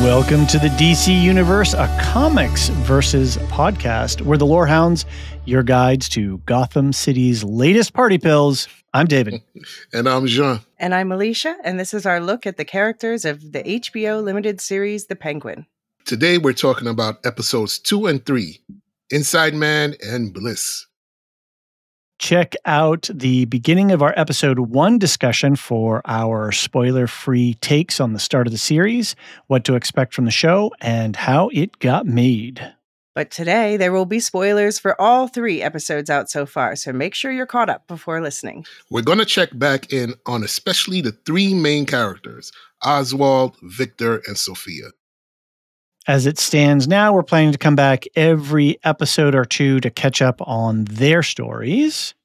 Welcome to the DCUniverse, a comics versus podcast. We're the Lorehounds, your guides to Gotham City's latest party pills. I'm David. And I'm Jean. And I'm Elysia, and this is our look at the characters of the HBO Limited series, The Penguin. Today we're talking about episodes 2 and 3, Inside Man and Bliss. Check out the beginning of our episode 1 discussion for our spoiler-free takes on the start of the series, what to expect from the show, and how it got made. But today, there will be spoilers for all 3 episodes out so far, so make sure you're caught up before listening. We're going to check back in on especially the 3 main characters, Oswald, Victor, and Sofia. As it stands now, we're planning to come back every episode or 2 to catch up on their stories.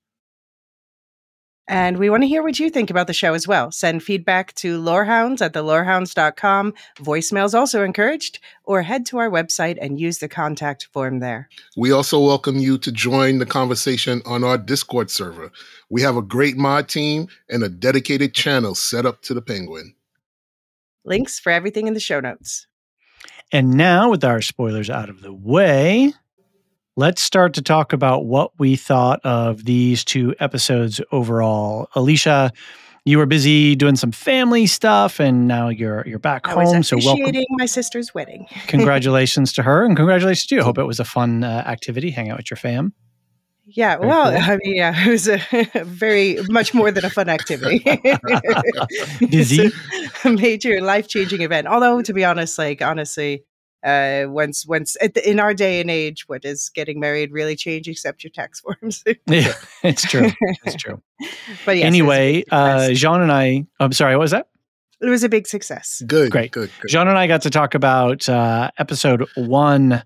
And we want to hear what you think about the show as well. Send feedback to Lorehounds at thelorehounds.com. Voicemails also encouraged, or head to our website and use the contact form there. We also welcome you to join the conversation on our Discord server. We have a great mod team and a dedicated channel set up to the Penguin. Links for everything in the show notes. And now, with our spoilers out of the way, let's start to talk about what we thought of these 2 episodes overall. Elysia, you were busy doing some family stuff, and now you're back home. So welcome. Officiating my sister's wedding. Congratulations to her, and congratulations to you. I hope it was a fun activity, hang out with your fam. Yeah, Very well, cool. I mean, yeah, it was a very much more than a fun activity. Busy? It's a major life-changing event. Although, to be honest, honestly, once in our day and age, what does getting married really change except your tax forms? Yeah, it's true. It's true. But yes, anyway, Jean and I'm sorry, what was that? it was a big success. Good. Great. Good. Jean and I got to talk about episode 1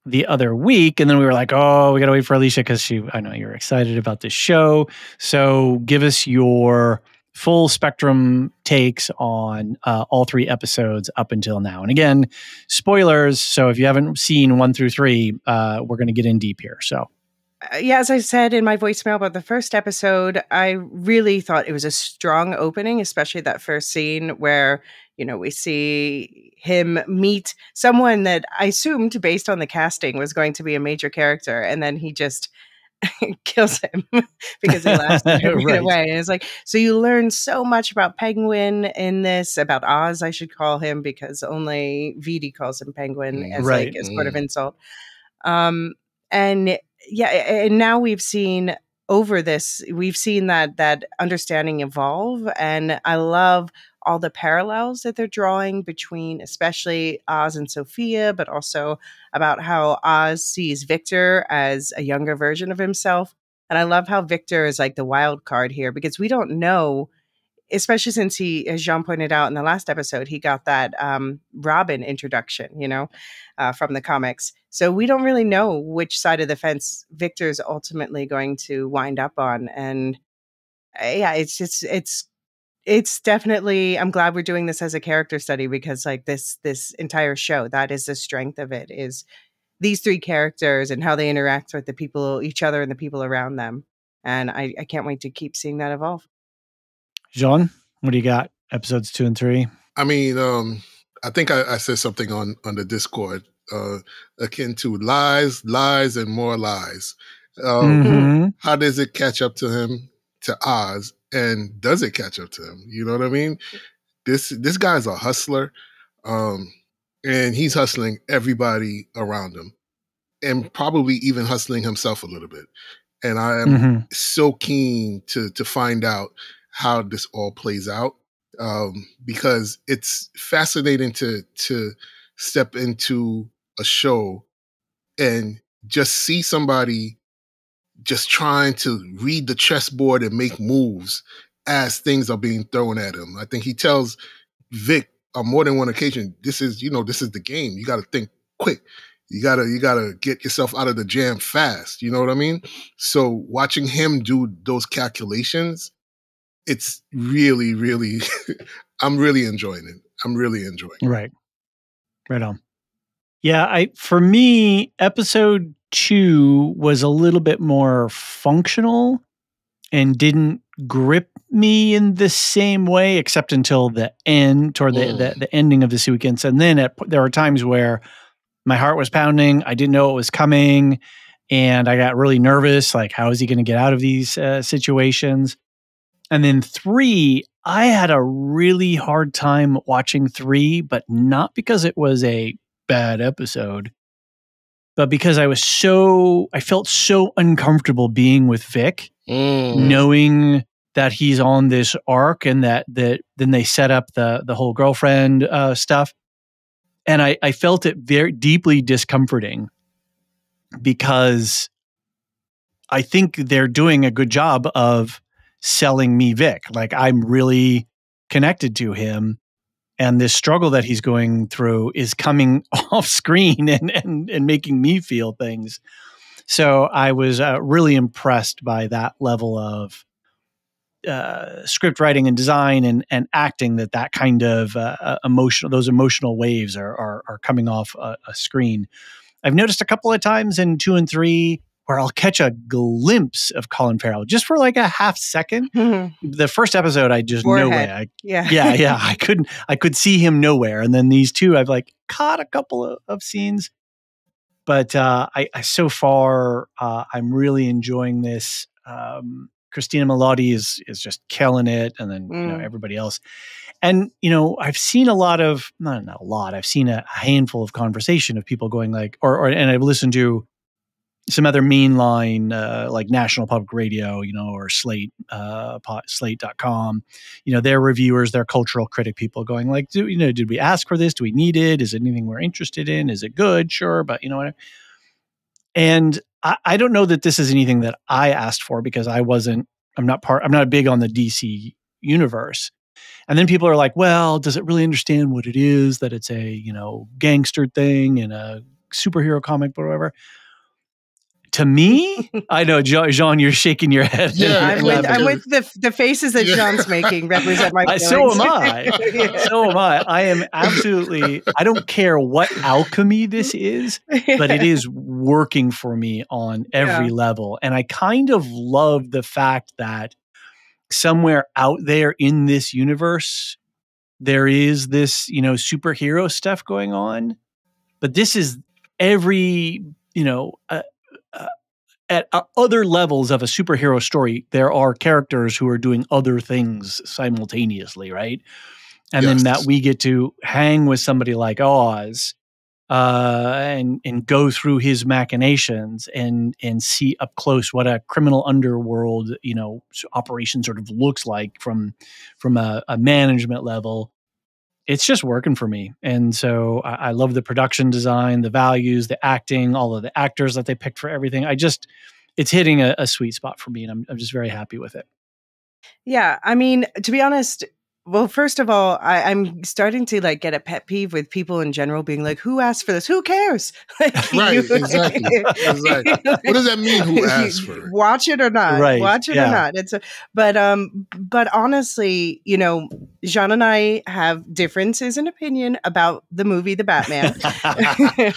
the other week, and then we were like, oh, we got to wait for Elysia because I know you're excited about this show. So give us your full spectrum takes on all 3 episodes up until now. And again, spoilers. So if you haven't seen 1 through 3, we're going to get in deep here. So. Yeah, as I said in my voicemail about the first episode, I really thought it was a strong opening, especially that first scene where, we see him meet someone that I assumed, based on the casting, was going to be a major character. And then he just kills him because he laughs right away. And it's like, so you learn so much about Penguin in this, about Oz, I should call him, because only Vidi calls him Penguin as as part of insult. And yeah, and now we've seen that understanding evolve, and I love all the parallels that they're drawing between, especially Oz and Sofia, but also about how Oz sees Victor as a younger version of himself. And I love how Victor is like the wild card here, because we don't know, especially since he, as Jean pointed out in the last episode, he got that Robin introduction, from the comics. So we don't really know which side of the fence Victor's ultimately going to wind up on. And yeah, it's definitely, I'm glad we're doing this as a character study, because like this entire show, that is the strength of it, is these 3 characters and how they interact with each other and the people around them. And I can't wait to keep seeing that evolve. Jean, what do you got? Episodes 2 and 3? I mean, I think I said something on the Discord akin to lies, and more lies. How does it catch up to Oz, and does it catch up to him? You know what I mean? This guy's a hustler, and he's hustling everybody around him, and probably even hustling himself a little bit. And I am so keen to find out how this all plays out, because it's fascinating to step into a show and just see somebody just trying to read the chessboard and make moves as things are being thrown at him. I think he tells Vic on more than one occasion, this is the game. You got to think quick. You gotta get yourself out of the jam fast. You know what I mean? So watching him do those calculations, it's really, really, I'm really enjoying it. Right on. Yeah, for me, episode 2 was a little bit more functional and didn't grip me in the same way, except until the end, toward the ending of the sequence. And then there were times where my heart was pounding. I didn't know what was coming. And I got really nervous. Like, how is he going to get out of these situations? And then 3, I had a really hard time watching 3, but not because it was a bad episode, but because I felt so uncomfortable being with Vic, knowing that he's on this arc and that then they set up the whole girlfriend stuff. And I felt it very deeply discomforting because I think they're doing a good job of selling me Vic. Like, I'm really connected to him, and this struggle that he's going through is coming off screen and making me feel things. So I was really impressed by that level of script writing and design and acting, that kind of those emotional waves are coming off a screen. I've noticed a couple of times in 2 and 3 where I'll catch a glimpse of Colin Farrell just for like a half second. The first episode, I just no way. I could see him nowhere. And then these 2, I've like caught a couple of scenes. But I so far, I'm really enjoying this. Christina Milioti is just killing it, and then everybody else. And I've seen I've seen a handful of conversation of people going like, and I've listened to some other mainline like National Public Radio, or Slate, Slate.com. Their reviewers, their cultural critic people going like, did we ask for this? Do we need it? Is it anything we're interested in? Is it good? Sure, but whatever. And I don't know that this is anything that I asked for because I'm not big on the DC universe. And then people are like, well, does it really understand what it is, that it's a, gangster thing and a superhero comic, but whatever. To me, I know, Jean, you're shaking your head. Yeah, I'm with the faces that Jean's making represent my feelings. So am I. So am I. I am absolutely, I don't care what alchemy this is, but it is working for me on every level. And I kind of love the fact that somewhere out there in this universe, there is this, superhero stuff going on. But this is every, at other levels of a superhero story, there are characters who are doing other things simultaneously, right? And then that we get to hang with somebody like Oz and go through his machinations and see up close what a criminal underworld, operation sort of looks like from a management level. It's just working for me. And so I love the production design, the values, the acting, all of the actors that they picked for everything. It's hitting a sweet spot for me, and I'm just very happy with it. Yeah. I mean, to be honest, well, first of all, I'm starting to like get a pet peeve with people in general being like, who asked for this? Who cares? Right, exactly. What does that mean, who asked for it? Watch it or not. Right. Watch it or not. But honestly, Jean and I have differences in opinion about the movie The Batman.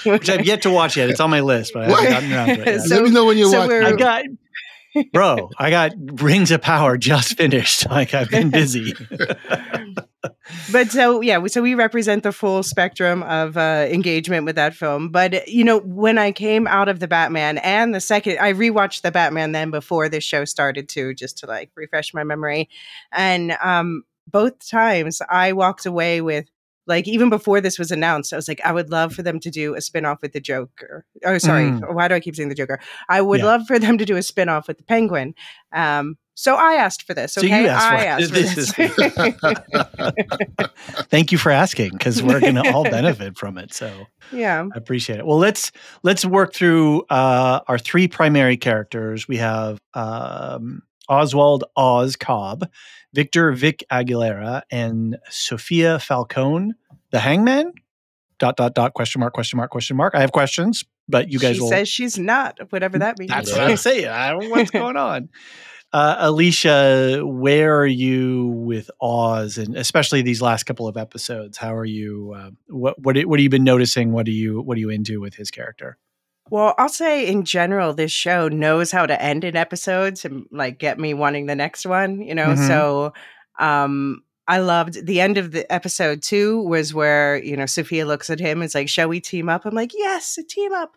Which I've yet to watch yet. It's on my list, but I haven't gotten around to it yet. Let me know when you watch it. I got Rings of Power just finished. Like, I've been busy. But so we represent the full spectrum of engagement with that film. But, when I came out of The Batman and the second, I rewatched The Batman then before this show started too, just to like refresh my memory. And both times I walked away with, like, even before this was announced, I was like, I would love for them to do a spinoff with the Joker. Oh, sorry. Why do I keep saying the Joker? I would love for them to do a spinoff with the Penguin. So I asked for this. Okay, so you asked for this. Thank you for asking, because we're going to all benefit from it. So yeah, I appreciate it. Well, let's work through our 3 primary characters. We have Oswald Oz Cobb, Victor Vic Aguilera, and Sofia Falcone, the Hangman? ... question mark. I have questions, but you guys will... She says she's not, whatever that means. That's what I'm saying. I don't know what's going on. Elysia, where are you with Oz, and especially these last couple of episodes? How are you? What have you been noticing? What are you into with his character? Well, I'll say in general, this show knows how to end an episode to like get me wanting the next one, you know? So I loved the end of the episode 2 was where, you know, Sofia looks at him and is like, shall we team up? I'm like, yes, a team up.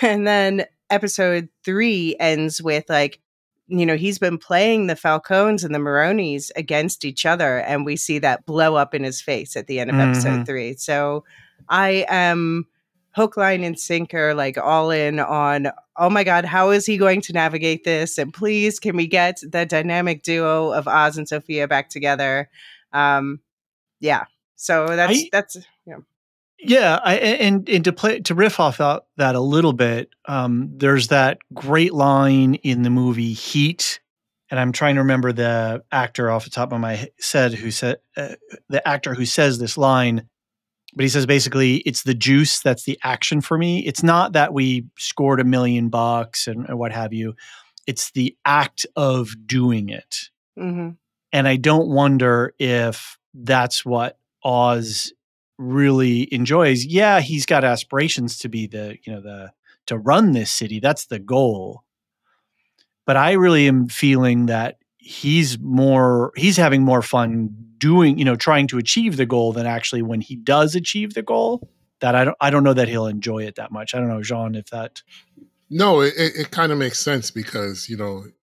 And then episode 3 ends with like, you know, he's been playing the Falcones and the Maronis against each other. And we see that blow up in his face at the end of episode 3. So I am hook, line, and sinker, like all in on, oh my God, how is he going to navigate this? And please, can we get the dynamic duo of Oz and Sofia back together? Yeah. So that's yeah. And to riff off that a little bit, there's that great line in the movie Heat, and I'm trying to remember the actor off the top of my head the actor who says this line. But he says basically, it's the juice that's the action for me. It's not that we scored $1 million and what have you. It's the act of doing it. And I don't wonder if that's what Oz really enjoys. Yeah, he's got aspirations to be to run this city. That's the goal. But I really am feeling that he's having more fun doing, trying to achieve the goal than actually when he does achieve the goal. That I don't know that he'll enjoy it that much. I don't know, Jean, if that. No, it kind of makes sense because, you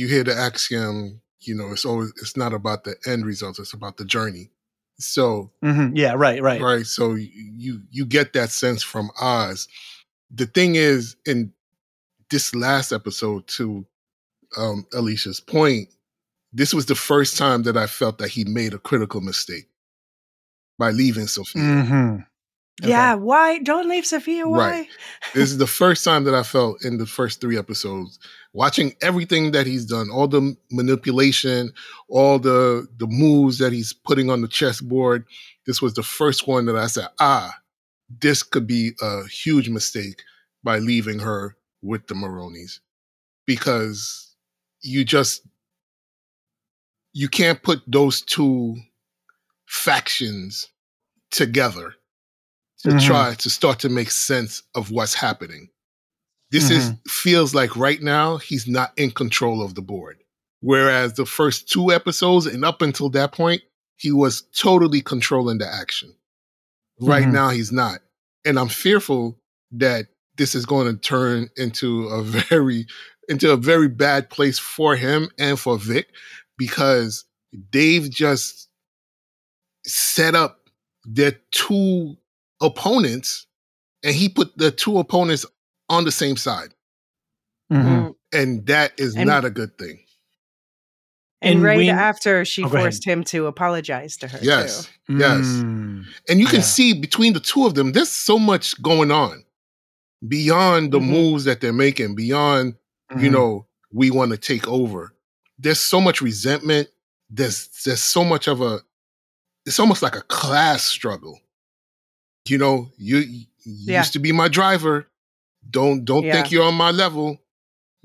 hear the axiom, it's not about the end results, it's about the journey. So yeah, right. So you get that sense from Oz. The thing is, in this last episode, to Alicia's point, this was the first time that I felt that he made a critical mistake by leaving Sofia. Yeah, why? Don't leave Sofia. Why? Right. This is the first time that I felt in the first 3 episodes, watching everything that he's done, all the manipulation, all the moves that he's putting on the chessboard. This was the first one that I said, this could be a huge mistake by leaving her with the Maronis, because you can't put those two factions together to try to start to make sense of what's happening. This feels like right now he's not in control of the board. Whereas the first 2 episodes and up until that point, he was totally controlling the action. Right now he's not. And I'm fearful that this is going to turn into a very bad place for him and for Vic, because they've just set up their 2 opponents, and he put the 2 opponents on the same side. And that is not a good thing. And right after she forced him to apologize to her, too. Yes. And you can see between the 2 of them, there's so much going on beyond the moves that they're making, beyond, we want to take over. There's so much resentment. There's so much of it's almost like a class struggle. You used to be my driver. Don't think you're on my level.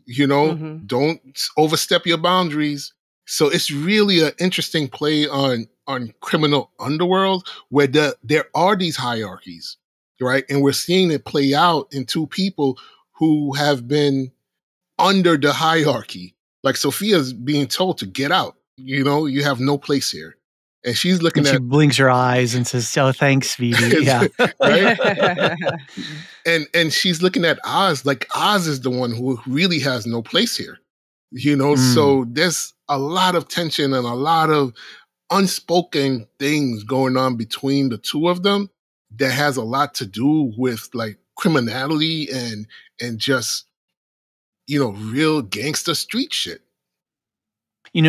Don't overstep your boundaries. So it's really an interesting play on criminal underworld, where there are these hierarchies, right? And we're seeing it play out in 2 people who have been under the hierarchy. Like Sofia's being told to get out. You have no place here. And she's looking she blinks her eyes and says, "Oh, thanks, sweetie." Yeah. Right? and she's looking at Oz like Oz is the one who really has no place here. So there's a lot of tension and a lot of unspoken things going on between the 2 of them that has a lot to do with like criminality and just, real gangster street shit.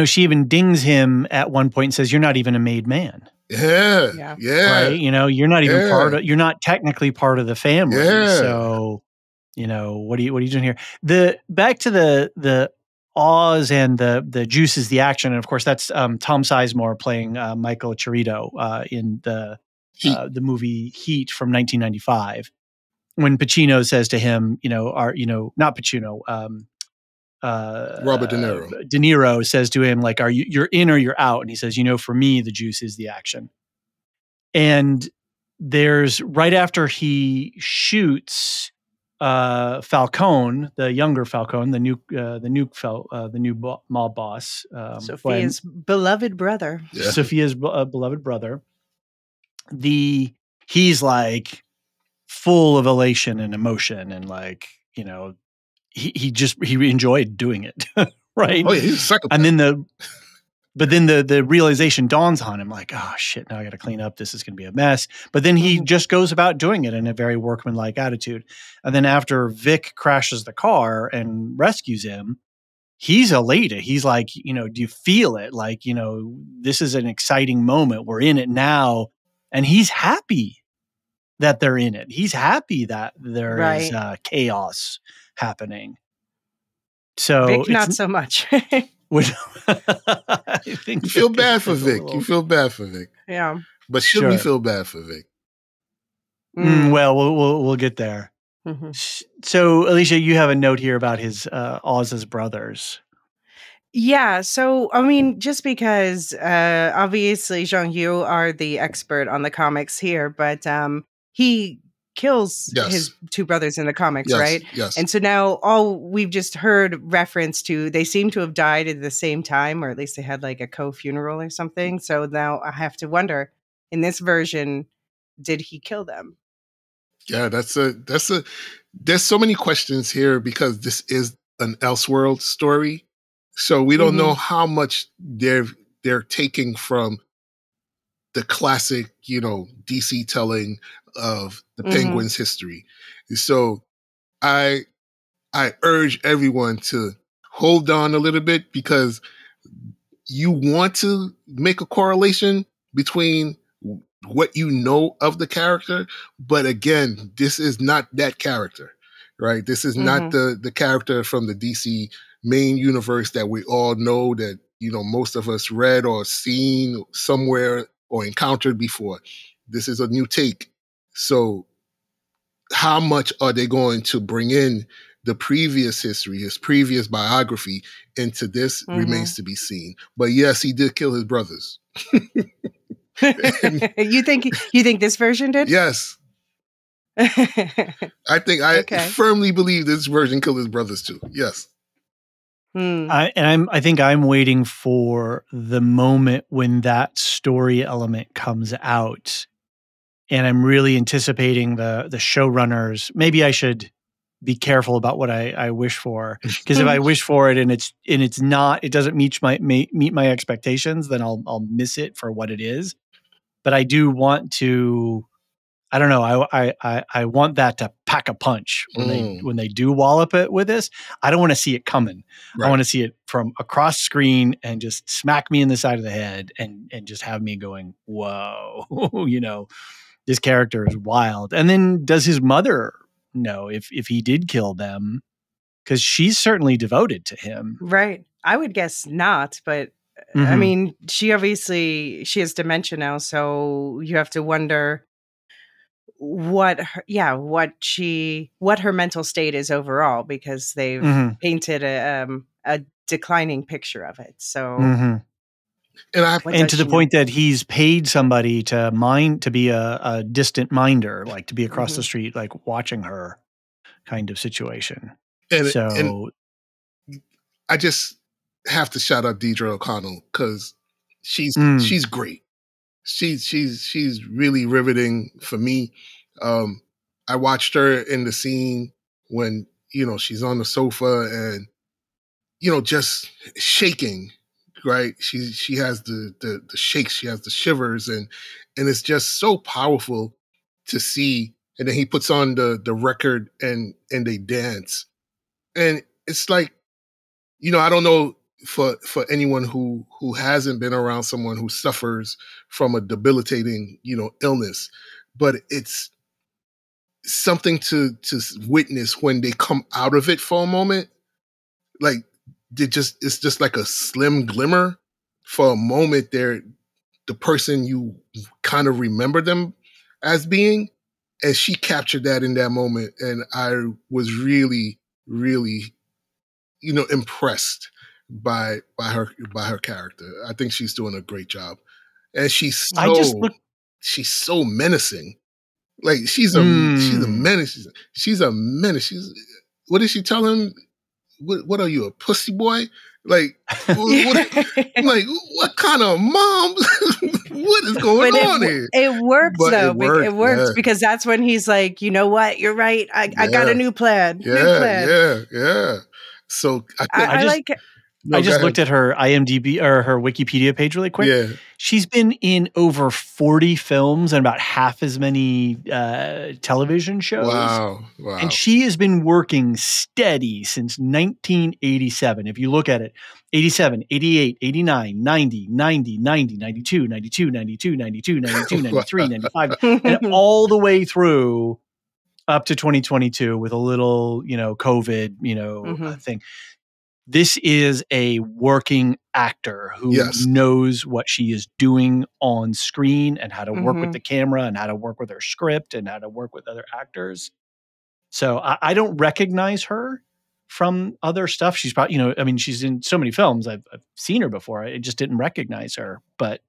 She even dings him at one point and says, "You're not even a made man." Yeah. Right? You're not even you're not technically part of the family. Yeah. So, what are you doing here? Back to the Oz and the juice is the action. And of course that's Tom Sizemore playing Michael Chirito in the movie Heat from 1995. When Pacino says to him, not Pacino, Robert De Niro. De Niro says to him, like, you're in or you're out? And he says, for me, the juice is the action. And there's right after he shoots Falcone, the younger Falcone, the new mob boss, Sophia's beloved brother. Yeah. Sophia's beloved brother. He's like full of elation and emotion, and like, you know, he enjoyed doing it, right? Oh yeah, he's a psychopath. And then the realization dawns on him, like, oh shit, now I got to clean up. This is going to be a mess. But then he just goes about doing it in a very workmanlike attitude. And then after Vic crashes the car and rescues him, he's elated. He's like, you know, do you feel it? Like, you know, this is an exciting moment. We're in it now. And he's happy that they're in it. He's happy that there is chaos happening. So Vic, not so much. I think you feel bad for Vic. You feel bad for Vic. Yeah. But should we feel bad for Vic? Well, we'll get there. Mm-hmm. So, Elysia, you have a note here about his Oz's brothers. Yeah. So, I mean, just because obviously, Jean, you are the expert on the comics here, but he kills his two brothers in the comics, right? Yes. And so now all we've just heard reference to, they seem to have died at the same time, or at least they had like a co-funeral or something. So now I have to wonder, in this version, did he kill them? Yeah, there's so many questions here because this is an Elseworld story. So we don't know how much they're taking from the classic, you know, DC telling of the Penguin's history. So I urge everyone to hold on a little bit because you want to make a correlation between what you know of the character. But again, this is not that character, right? This is not the character from the DC main universe that we all know, that, you know, most of us read or seen somewhere or encountered before. This is a new take. So how much are they going to bring in the previous history, his previous biography into this remains to be seen. But yes, he did kill his brothers. You think this version did? Yes. I firmly believe this version killed his brothers too. Yes. I think I'm waiting for the moment when that story element comes out, and I'm really anticipating the showrunners. Maybe I should be careful about what I wish for, because if I wish for it and it doesn't meet my expectations, then I'll miss it for what it is. But I do want to. I don't know. I want that to pack a punch when they do wallop it with this. I don't want to see it coming. Right. I want to see it from across screen and just smack me in the side of the head and just have me going, whoa, you know, this character is wild. And then does his mother know if he did kill them? Because she's certainly devoted to him. Right. I would guess not, but I mean, she has dementia now, so you have to wonder what her mental state is overall, because they've painted a declining picture of it. So, and to the point that he's paid somebody to be a distant minder, like to be across the street, like watching her, kind of situation. And I just have to shout out Deidre O'Connell because she's great. She's really riveting for me. I watched her in the scene when, you know, she's on the sofa and, you know, just shaking, right? She has the shakes, she has the shivers, and it's just so powerful to see. And then he puts on the record and they dance. And it's like, you know, I don't know for anyone who hasn't been around someone who suffers from a debilitating, you know, illness, but it's something to witness when they come out of it for a moment. Like it's just like a slim glimmer for a moment. They're the person you kind of remember them as being, and she captured that in that moment. And I was really, really, you know, impressed by her character. I think she's doing a great job, and she's so menacing. Like she's a menace. She's a menace. What did she tell him? What are you, a pussy boy? Like, what kind of mom? What is going on here? It works though. It works because that's when he's like, you know what? You're right. I got a new plan. Yeah. So I just looked at her IMDb or her Wikipedia page really quick. Yeah. She's been in over 40 films and about half as many television shows. Wow. And she has been working steady since 1987. If you look at it, 87, 88, 89, 90, 90, 90, 92, 92, 92, 92, 92, 93, 95, and all the way through up to 2022 with a little, COVID, thing. This is a working actor who knows what she is doing on screen and how to work with the camera and how to work with her script and how to work with other actors. So I don't recognize her from other stuff. She's probably, she's in so many films. I've seen her before. I just didn't recognize her, but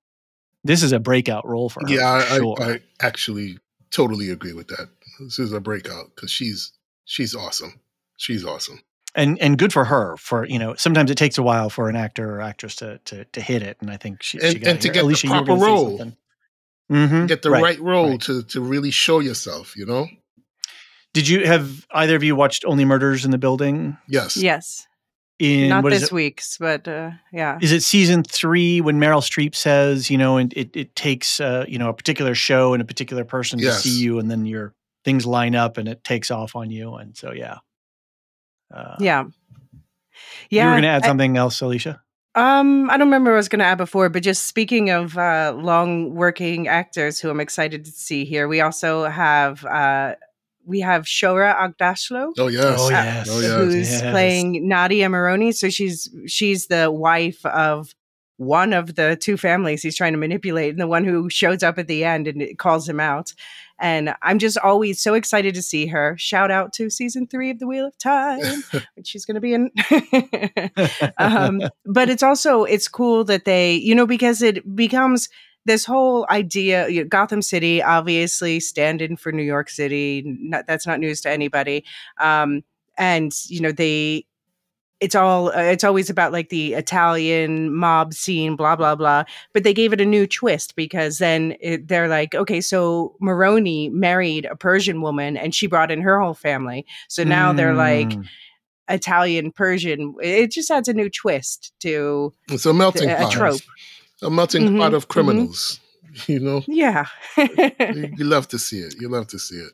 this is a breakout role for her. Yeah, for sure. I actually totally agree with that. This is a breakout because she's awesome. She's awesome. And good for her. For sometimes it takes a while for an actor or actress to hit it, and I think she got and to get Elysia, the proper role, get the right role right. to really show yourself. Did you have either of you watched Only Murders in the Building? Yes. Not this week's, but yeah. Is it season 3 when Meryl Streep says, and it takes a particular show and a particular person to see you, and then your things line up and it takes off on you, and so yeah. Yeah. You were going to add something else, Elysia? I don't remember what I was going to add before, but just speaking of long working actors who I'm excited to see here, we also have Shora Agdashlo. Oh yes. Who's playing Nadia Moroni. So she's the wife of one of the two families he's trying to manipulate, and the one who shows up at the end and it calls him out. And I'm just always so excited to see her. Shout out to season 3 of The Wheel of Time, which she's going to be in. But it's cool that they, because it becomes this whole idea, Gotham City, obviously stand-in for New York City. That's not news to anybody. It's always about like the Italian mob scene, blah, blah, blah. But they gave it a new twist because then they're like, okay, so Moroni married a Persian woman and she brought in her whole family. So now they're like Italian, Persian. It just adds a new twist to it's a melting pot. A trope. A melting pot of criminals, Yeah. You love to see it. You love to see it.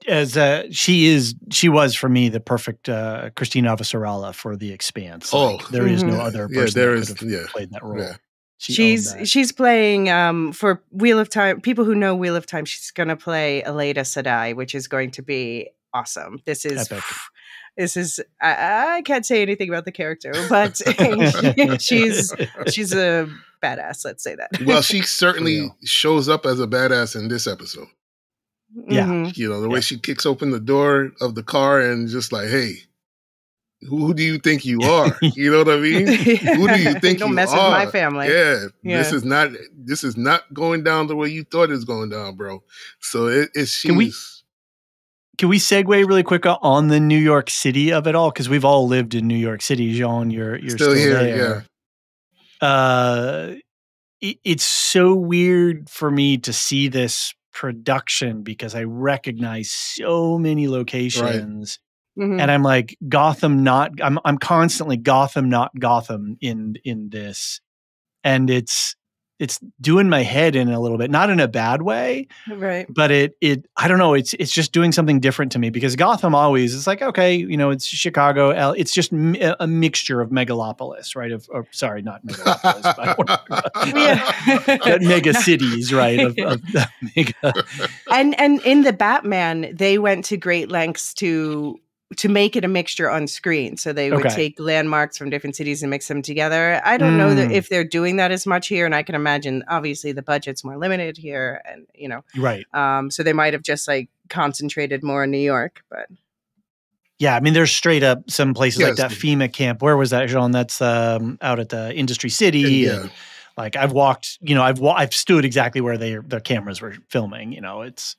As she was for me the perfect Christina Avasarala for The Expanse. There is no other person that could have played that role. Yeah. She's playing for Wheel of Time. People who know Wheel of Time, she's going to play Aleida Sedai, which is going to be awesome. This is epic. This is I can't say anything about the character, but she's a badass. Let's say that. Well, she certainly shows up as a badass in this episode. Yeah. The way she kicks open the door of the car and just like, hey, who do you think you are? You know what I mean? Who do you think you are? Don't mess with my family. Yeah. This is not going down the way you thought it was going down, bro. So Can we segue really quick on the New York City of it all? Because we've all lived in New York City. Jean, you're still here. Yeah. It's so weird for me to see this production because I recognize so many locations, and I'm like I'm constantly Gotham, not Gotham in this, and it's doing my head in a little bit, not in a bad way, right? But it I don't know, it's just doing something different to me because Gotham always is like, okay, it's Chicago, it's just a mixture of megalopolis, right? Sorry, not megalopolis, but mega cities, right? Of mega. And in the Batman, they went to great lengths to make it a mixture on screen. So they would take landmarks from different cities and mix them together. I don't know if they're doing that as much here. And I can imagine, obviously, the budget's more limited here. And, right. So they might have just like concentrated more in New York. But yeah, I mean, there's straight up some places like that FEMA camp. Where was that, Jean? That's out at the Industry City. And, like I've walked, I've stood exactly where their cameras were filming. It's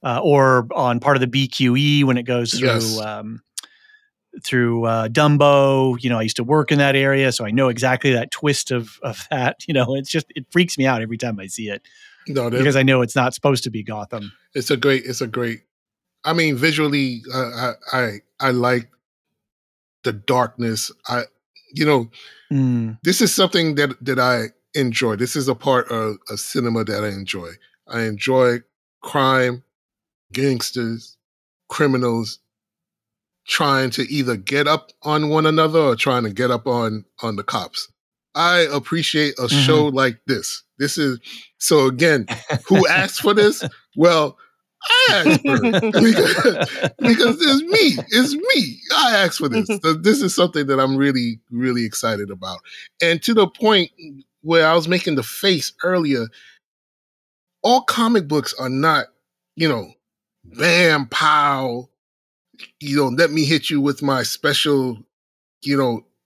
or on part of the BQE when it goes through Yes. Dumbo. You know, I used to work in that area, so I know exactly that twist of that. You know, it freaks me out every time I see it because I know it's not supposed to be Gotham. It's a great. I mean, visually, I like the darkness. This is something that I enjoy. This is a part of cinema that I enjoy. I enjoy crime, gangsters, criminals trying to either get up on one another or trying to get up on the cops. I appreciate a show like this. This is, so again, who asked for this? Well, I asked for it because it's me. I asked for this. This is something that I'm really, really excited about. And to the point where I was making the face earlier, all comic books are not, bam, pow, let me hit you with my special,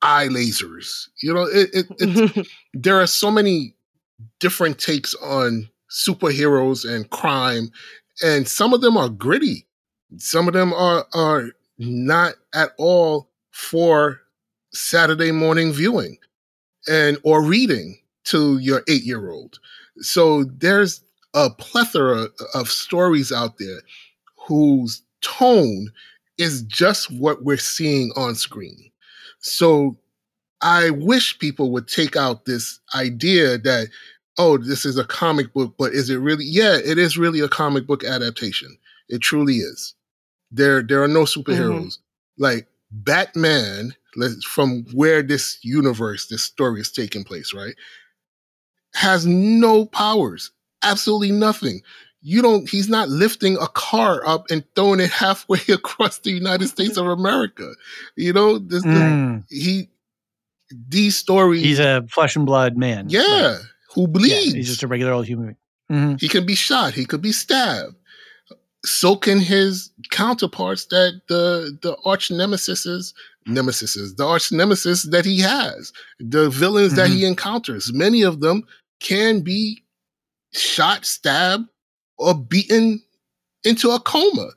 eye lasers. There are so many different takes on superheroes and crime, and some of them are gritty. Some of them are not at all for Saturday morning viewing or reading to your 8-year-old. So there's a plethora of stories out there whose tone is just what we're seeing on screen. So I wish people would take out this idea that, oh, this is a comic book, but is it really? Yeah, it is really a comic book adaptation. It truly is. There are no superheroes. Like Batman, from where this story is taking place, right, has no powers. Absolutely nothing. He's not lifting a car up and throwing it halfway across the United States of America. These stories. He's a flesh and blood man. Yeah. Right. Who bleeds. Yeah, he's just a regular old human being. He can be shot. He could be stabbed. So can his counterparts that the arch nemesis that he has, the villains that he encounters. Many of them can be shot, stabbed, or beaten into a coma,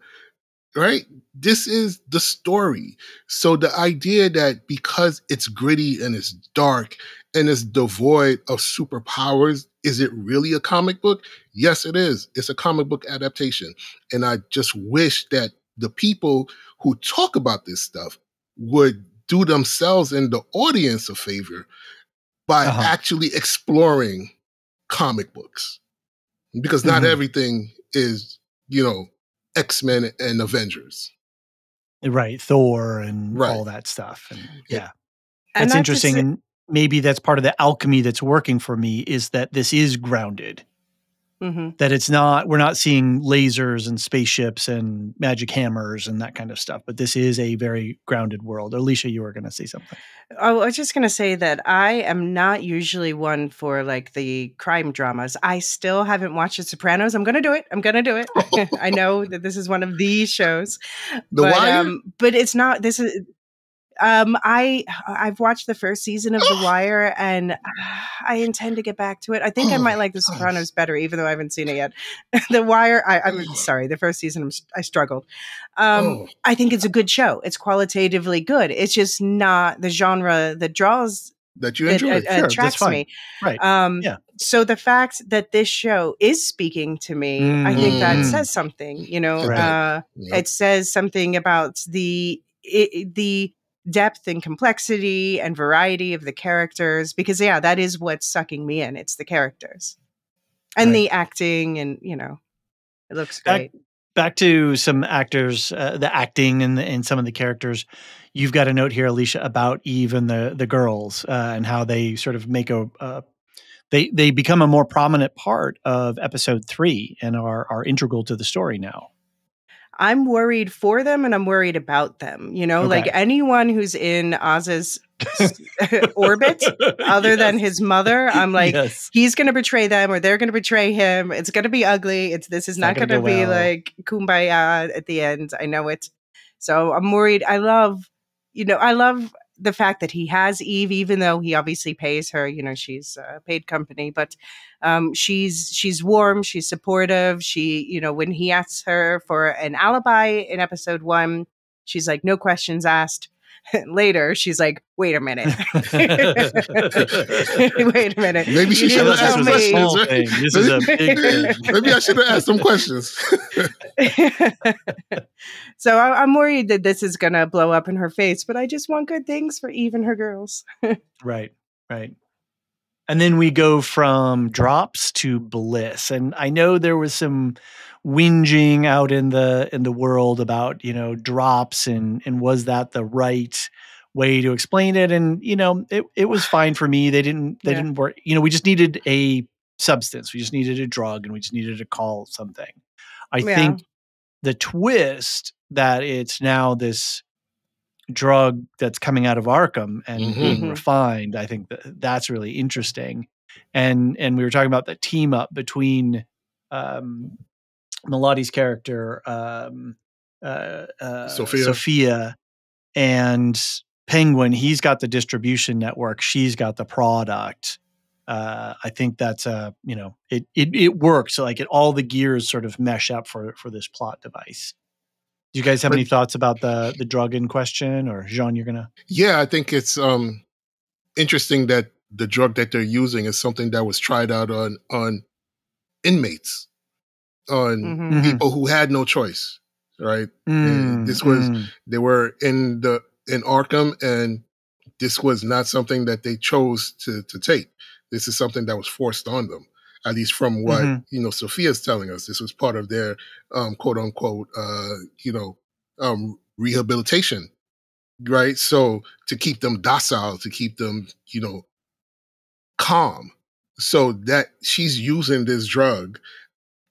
right? This is the story. So the idea that because it's gritty and it's dark and it's devoid of superpowers, is it really a comic book? Yes, it is. It's a comic book adaptation. And I just wish that the people who talk about this stuff would do themselves and the audience a favor by actually exploring comic books. Because not everything is, X-Men and Avengers. Right. Thor and all that stuff. And that's interesting. And maybe that's part of the alchemy that's working for me is that this is grounded. That we're not seeing lasers and spaceships and magic hammers and that kind of stuff, but this is a very grounded world. Elysia, you were going to say something. I was just going to say that I am not usually one for like the crime dramas. I still haven't watched The Sopranos. I'm going to do it. I know that this is one of these shows. But it's not, this is... I've watched the first season of The Wire, and I intend to get back to it. I think I might like The Sopranos better, even though I haven't seen it yet. The Wire, I'm sorry, the first season I struggled. I think it's a good show. It's qualitatively good. It's just not the genre that draws that you enjoy. Attracts me. Right. So the fact that this show is speaking to me, I think that says something. It says something about the depth and complexity and variety of the characters, because that is what's sucking me in. It's the characters and the acting, and it looks great. Back to some actors, the acting and some of the characters. You've got a note here, Elysia, about Eve and the girls and how they sort of make they become a more prominent part of episode 3 and are integral to the story now. I'm worried for them and I'm worried about them. Like anyone who's in Oz's orbit other than his mother, I'm like, he's going to betray them or they're going to betray him. It's going to be ugly. This is not going to be like kumbaya at the end. I know it. So I'm worried. I love the fact that he has Eve, even though he obviously pays her, you know, she's a paid company, but she's warm, she's supportive. She, you know, when he asks her for an alibi in episode 1, she's like, no questions asked. Later, she's like, wait a minute. Wait a minute. Maybe she should have asked questions. Right? This is a big thing. Maybe I should have asked some questions. So I'm worried that this is going to blow up in her face, but I just want good things for Eve and her girls. Right. And then we go from drops to Bliss. And I know there was some whinging out in the world about, you know, drops and was that the right way to explain it? And, you know, it was fine for me. They didn't work. You know, we just needed a substance. We just needed a drug and we just needed to call something. I think the twist that it's now this drug that's coming out of Arkham and being refined, I think that's really interesting. And we were talking about the team up between Melodi's character, Sofia, and Penguin. He's got the distribution network. She's got the product. I think that's you know, it works. So like all the gears sort of mesh up for this plot device. Do you guys have any thoughts about the drug in question, or Jean, you're gonna? Yeah, I think it's interesting that the drug that they're using is something that was tried out on inmates, on people who had no choice, right? This was they were in Arkham, and this was not something that they chose to take. This is something that was forced on them, at least from what you know Sofia's telling us. This was part of their quote unquote rehabilitation, right? So to keep them docile, to keep them, you know, calm, so that she's using this drug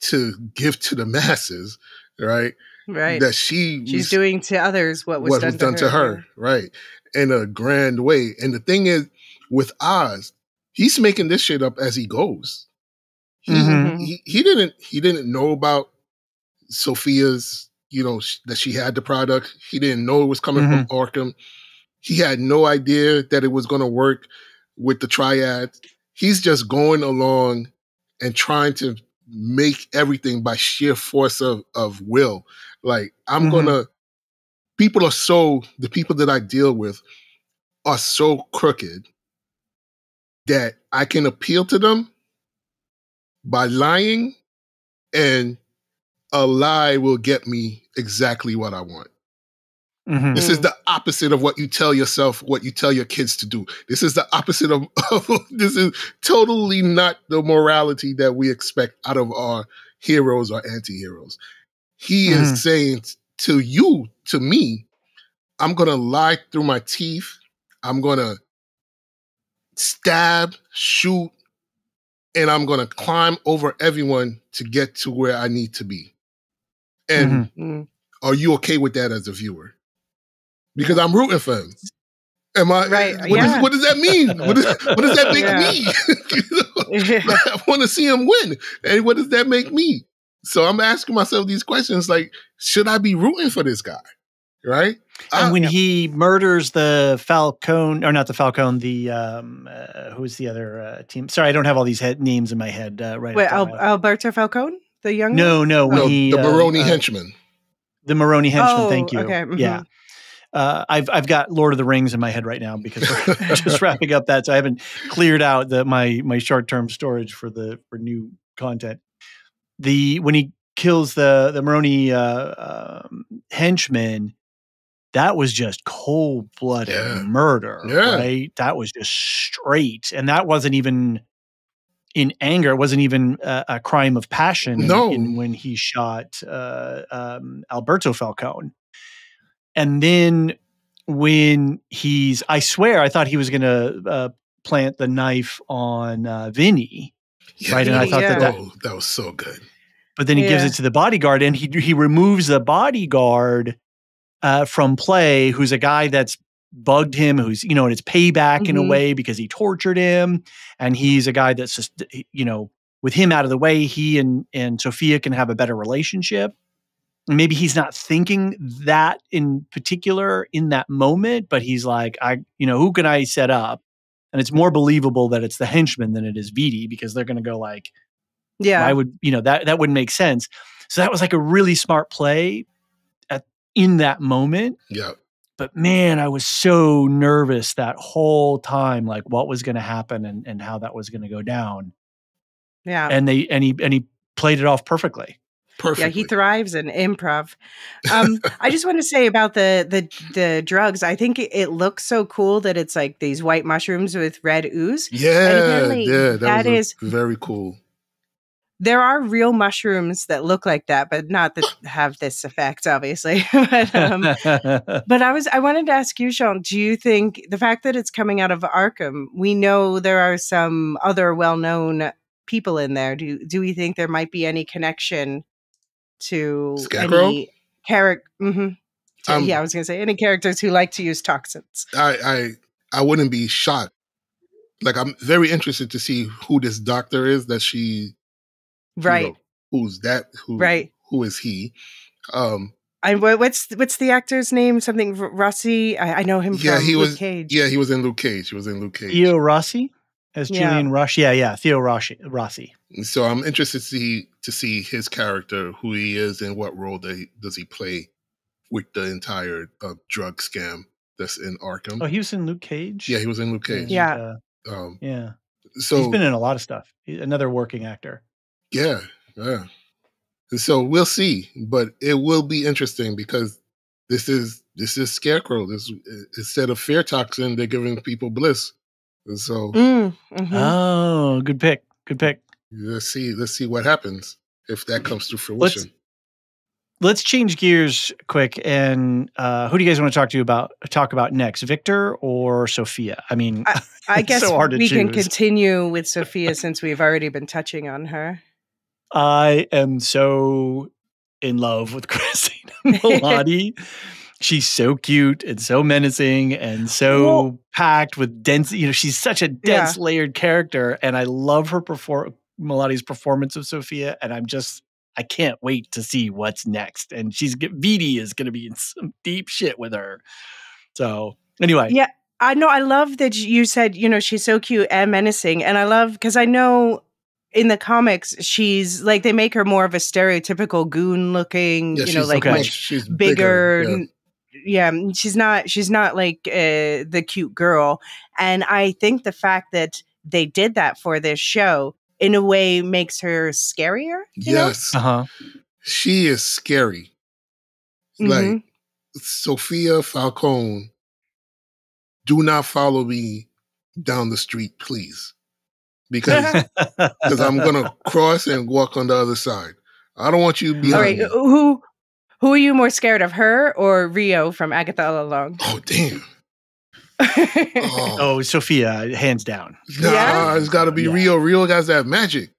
to give to the masses, right? Right. That she's doing to others what was done to her, right? In a grand way. And the thing is, with Oz, he's making this shit up as he goes. He didn't know about Sofia's, you know, that she had the product. He didn't know it was coming from Arkham. He had no idea that it was going to work with the triad. He's just going along and trying to make everything by sheer force of will. Like, I'm gonna, the people that I deal with are so crooked that I can appeal to them by lying, and a lie will get me exactly what I want. This is the opposite of what you tell yourself, what you tell your kids to do. This is the opposite of this is totally not the morality that we expect out of our heroes or anti-heroes. He is saying to you, to me, I'm going to lie through my teeth. I'm going to stab, shoot, and I'm going to climb over everyone to get to where I need to be. And are you okay with that as a viewer? Because I'm rooting for him. Am I? Right. What does that mean? What does that make me? You know? I want to see him win. And what does that make me? So I'm asking myself these questions like, should I be rooting for this guy? Right? And when he murders the Falcone, or not the Falcone, the who's the other team? Sorry, I don't have all these names in my head right. Wait, Alberto Falcone, the young one? No, the Maroni henchman. The Maroni henchman. Thank you. Okay. Yeah. I've got Lord of the Rings in my head right now because we're just wrapping up that, so I haven't cleared out my short-term storage for new content. When he kills the Maroni henchman, that was just cold-blooded murder, right? That was just straight, and that wasn't even in anger. It wasn't even a crime of passion. When he shot Alberto Falcone. And then when I swear, I thought he was going to plant the knife on Vinny, right? And I thought that was so good. But then he gives it to the bodyguard, and he removes the bodyguard from play, who's a guy that's bugged him, who's, you know, and it's payback in a way because he tortured him. And he's a guy that's just, you know, with him out of the way, he and Sofia can have a better relationship. maybe he's not thinking that in particular in that moment, but he's like, who can I set up? And it's more believable that it's the henchman than it is Vidi, because they're going to go like, why would, that wouldn't make sense. So that was like a really smart play in that moment. Yeah. But man, I was so nervous that whole time, like what was going to happen and how that was going to go down. Yeah. And he played it off perfectly. Perfectly. Yeah, he thrives in improv. I just want to say about the drugs. I think it looks so cool that it's like these white mushrooms with red ooze. Yeah, that is very cool. There are real mushrooms that look like that, but not that have this effect, obviously. But I wanted to ask you, Jean, do you think the fact that it's coming out of Arkham, we know there are some other well-known people in there. Do we think there might be any connection to Scarecrow? Any character? Mm-hmm. I was going to say any characters who like to use toxins. I wouldn't be shocked. Like, I'm very interested to see who this doctor is that she... Right. Who's that? Who is he? And what's the actor's name? Something Rossi. I know him from Luke Cage. Yeah, he was in Luke Cage. Theo Rossi as Julian Rush. Yeah, Theo Rossi. So I'm interested to see his character, who he is, and what role does he play with the entire drug scam that's in Arkham. Oh, he was in Luke Cage? Yeah, he was in Luke Cage. Yeah. Yeah. So he's been in a lot of stuff. He's another working actor. Yeah. So we'll see, but it will be interesting because this is Scarecrow. This instead of fear toxin, they're giving people bliss. And so, oh, good pick. Let's see what happens if that comes to fruition. Let's change gears quick. And who do you guys want to talk about next, Victor or Sofia? I mean, I guess so hard to we choose. can continue with Sofia since we've already been touching on her. I am so in love with Christina Milioti. She's so cute and so menacing and so packed with dense, she's such a dense layered character. And I love her Milioti's performance of Sofia. And I can't wait to see what's next. And Vidi is going to be in some deep shit with her. So anyway. Yeah, I know. I love that you said, she's so cute and menacing. And I love, because I know in the comics, she's like, they make her more of a stereotypical goon looking, much bigger. Yeah, she's not like the cute girl. And I think the fact that they did that for this show in a way makes her scarier. Yes. She is scary. Like Sofia Falcone, do not follow me down the street, please. Because I'm gonna cross and walk on the other side. I don't want you behind me. Who are you more scared of, her or Rio from Agatha All Along? Oh damn! Sofia, hands down. Nah, it's got to be Rio. Rio has that magic.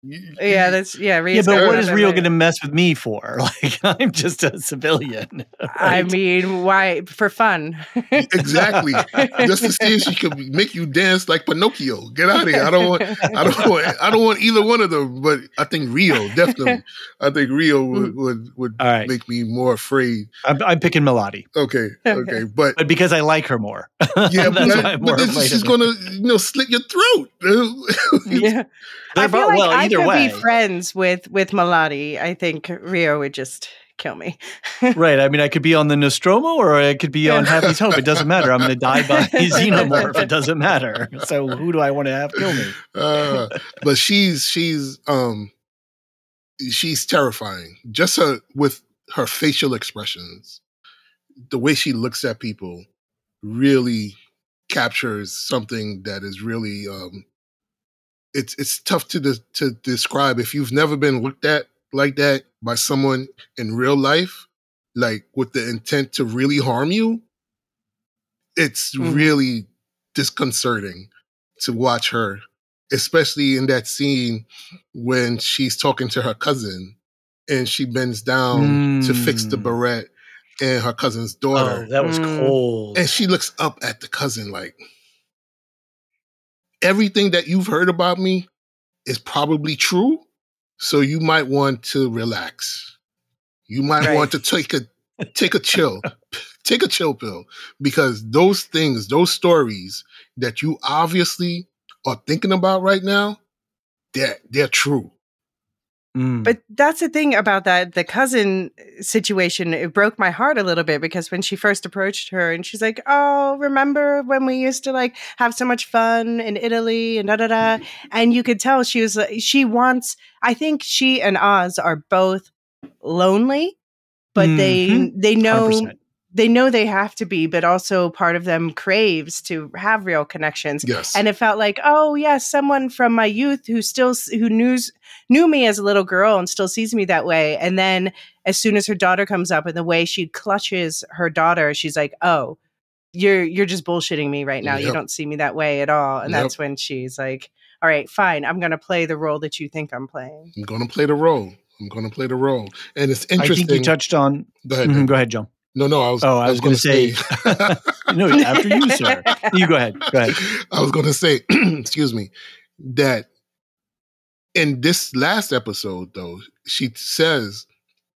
Rio's but what is Rio going to mess with me for? Like, I'm just a civilian. Right? I mean, why? For fun. Exactly. Just to see if she could make you dance like Pinocchio. Get out of here. I don't want either one of them. But I think Rio, definitely. I think Rio would make me more afraid. I'm picking Milioti. Okay. But because I like her more. Yeah, but then she's going to slit your throat. Yeah. I feel like I could be friends with Milioti. I think Rio would just kill me. Right. I mean, I could be on the Nostromo or I could be on Happy's Hope. It doesn't matter. I'm going to die by Xenomorph. It doesn't matter. So who do I want to have kill me? But she's terrifying. Just with her facial expressions, the way she looks at people really captures something that is really it's tough to describe. If you've never been looked at like that by someone in real life, like with the intent to really harm you, it's really disconcerting to watch her, especially in that scene when she's talking to her cousin and she bends down to fix the barrette and her cousin's daughter. Oh, that was cold. And she looks up at the cousin like, everything that you've heard about me is probably true, so you might want to relax. you might want to take a chill pill, because those things, those stories that you obviously are thinking about right now, they're true. But that's the thing about the cousin situation. It broke my heart a little bit, because when she first approached her and she's like, "Oh, remember when we used to like have so much fun in Italy and da da da," and you could tell she wants. I think she and Oz are both lonely, but they know 100%. They know they have to be, but also part of them craves to have real connections. Yes. And it felt like, oh yes, someone from my youth who knew me as a little girl and still sees me that way. And then as soon as her daughter comes up, and the way she clutches her daughter, she's like, oh, you're just bullshitting me right now. Yep. You don't see me that way at all. And that's when she's like, all right, fine. I'm going to play the role that you think I'm playing. I'm going to play the role. And it's interesting. I think you touched on. Go ahead. Go ahead, John. No, I was going to say. No, after you, sir. You go ahead. I was going to say, excuse me, that in this last episode, though, she says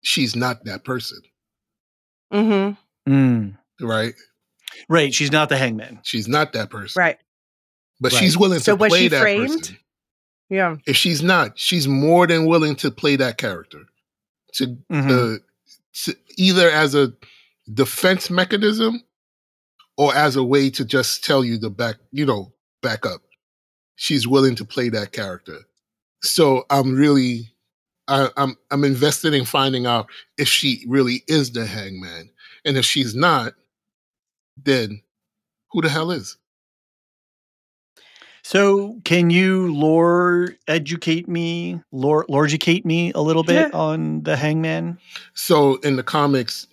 she's not that person. Right? Right. She's not the hangman. She's not that person. Right. But she's willing to play that framed? person. Yeah. If she's not, she's more than willing to play that character. To either as a defense mechanism or as a way to just tell you to back up. She's willing to play that character. So I'm invested in finding out if she really is the hangman. And if she's not, then who the hell is? So can you lore-educate me a little bit on the hangman? So in the comics,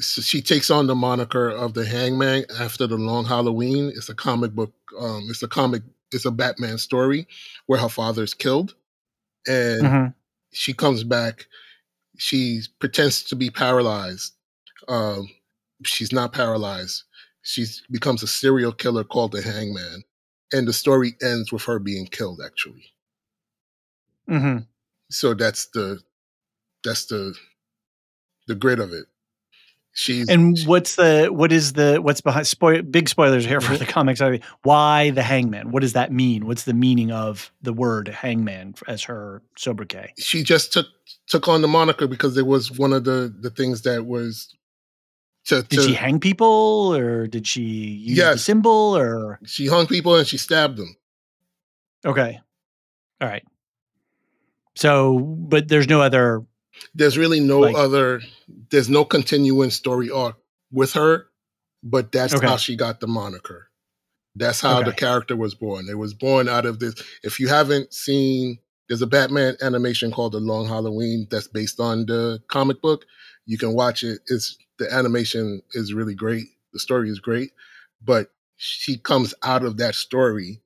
she takes on the moniker of the hangman after the Long Halloween. It's a comic book. It's a Batman story where her father is killed. And she comes back. She pretends to be paralyzed. She's not paralyzed. She becomes a serial killer called the Hangman. And the story ends with her being killed, actually. So that's the grid of it. What's behind big spoilers here for the comics? Why the hangman? What does that mean? What's the meaning of the word hangman as her sobriquet? She just took on the moniker because it was one of the things that was did she hang people, or did she use the symbol, or she hung people and she stabbed them? Okay. All right. So, but there's no other. There's really no other. There's no continuing story arc with her, but that's how she got the moniker. That's how the character was born. It was born out of this. If you haven't seen, there's a Batman animation called The Long Halloween that's based on the comic book. You can watch it. The animation is really great. The story is great, but she comes out of that story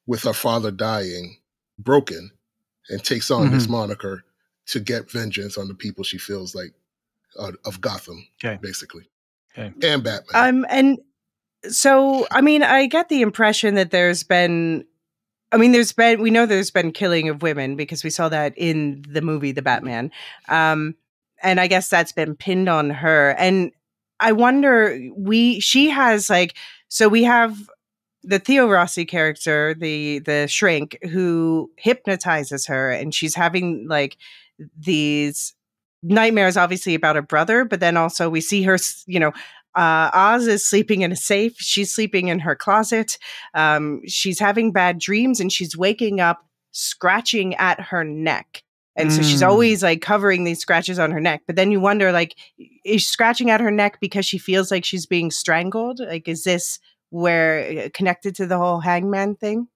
with her father dying, broken, and takes on this moniker to get vengeance on the people she feels like of Gotham, basically, and Batman. And so, I mean, I get the impression that we know there's been killing of women because we saw that in the movie, The Batman. And I guess that's been pinned on her. And I wonder, she has we have the Theo Rossi character, the shrink, who hypnotizes her, and she's having these nightmares, obviously about her brother, but then also we see her, Oz is sleeping in a safe. She's sleeping in her closet. She's having bad dreams, and she's waking up scratching at her neck. And so she's always covering these scratches on her neck. But then you wonder, is she scratching at her neck because she feels like she's being strangled? Is this connected to the whole hangman thing?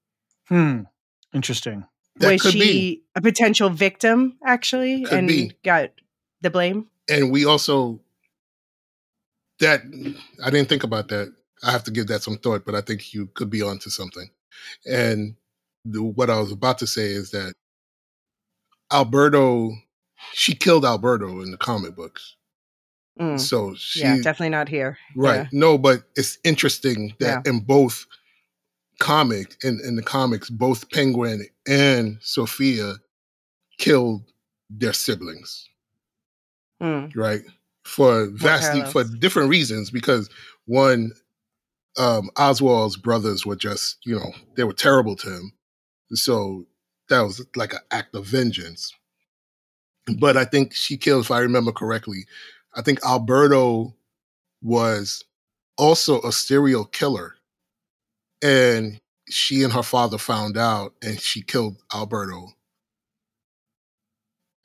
Interesting. Was she a potential victim, actually, got the blame? And we also, I didn't think about that. I have to give that some thought, but I think you could be onto something. And what I was about to say is that she killed Alberto in the comic books. So definitely not here. Right. Yeah. No, but it's interesting that in both in the comics, both Penguin and Sofia killed their siblings. right? For different reasons. Because one, Oswald's brothers were just, they were terrible to him. So that was like an act of vengeance. But I think she killed, if I remember correctly, I think Alberto was also a serial killer. And she and her father found out, and she killed Alberto,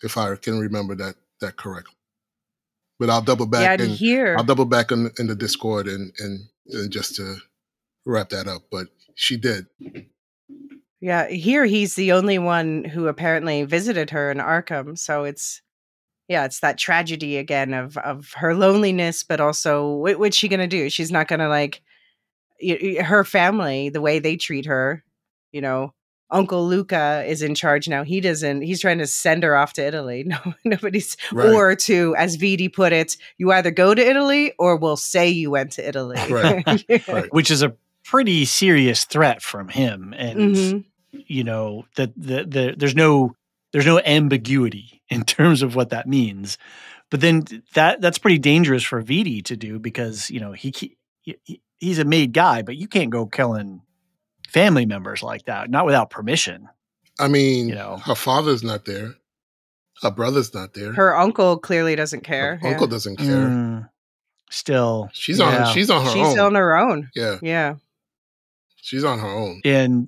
if I can remember that correctly. But I'll double back I'll double back in the Discord and just to wrap that up. But she did. Yeah, here he's the only one who apparently visited her in Arkham. So it's that tragedy again of her loneliness, but also what's she gonna do? She's not gonna like her family, the way they treat her. Uncle Luca is in charge now. He's trying to send her off to Italy. No, nobody's, right. Or to, as Vidi put it, you either go to Italy or we'll say you went to Italy. Right. Right. Which is a pretty serious threat from him. And, there's no ambiguity in terms of what that means. But then that's pretty dangerous for Vidi to do because, he's a made guy, but you can't go killing family members like that, not without permission. I mean, her father's not there. Her brother's not there. Her uncle clearly doesn't care. Her uncle doesn't care. Still. She's on her own. She's on her own. Yeah. Yeah. She's on her own. And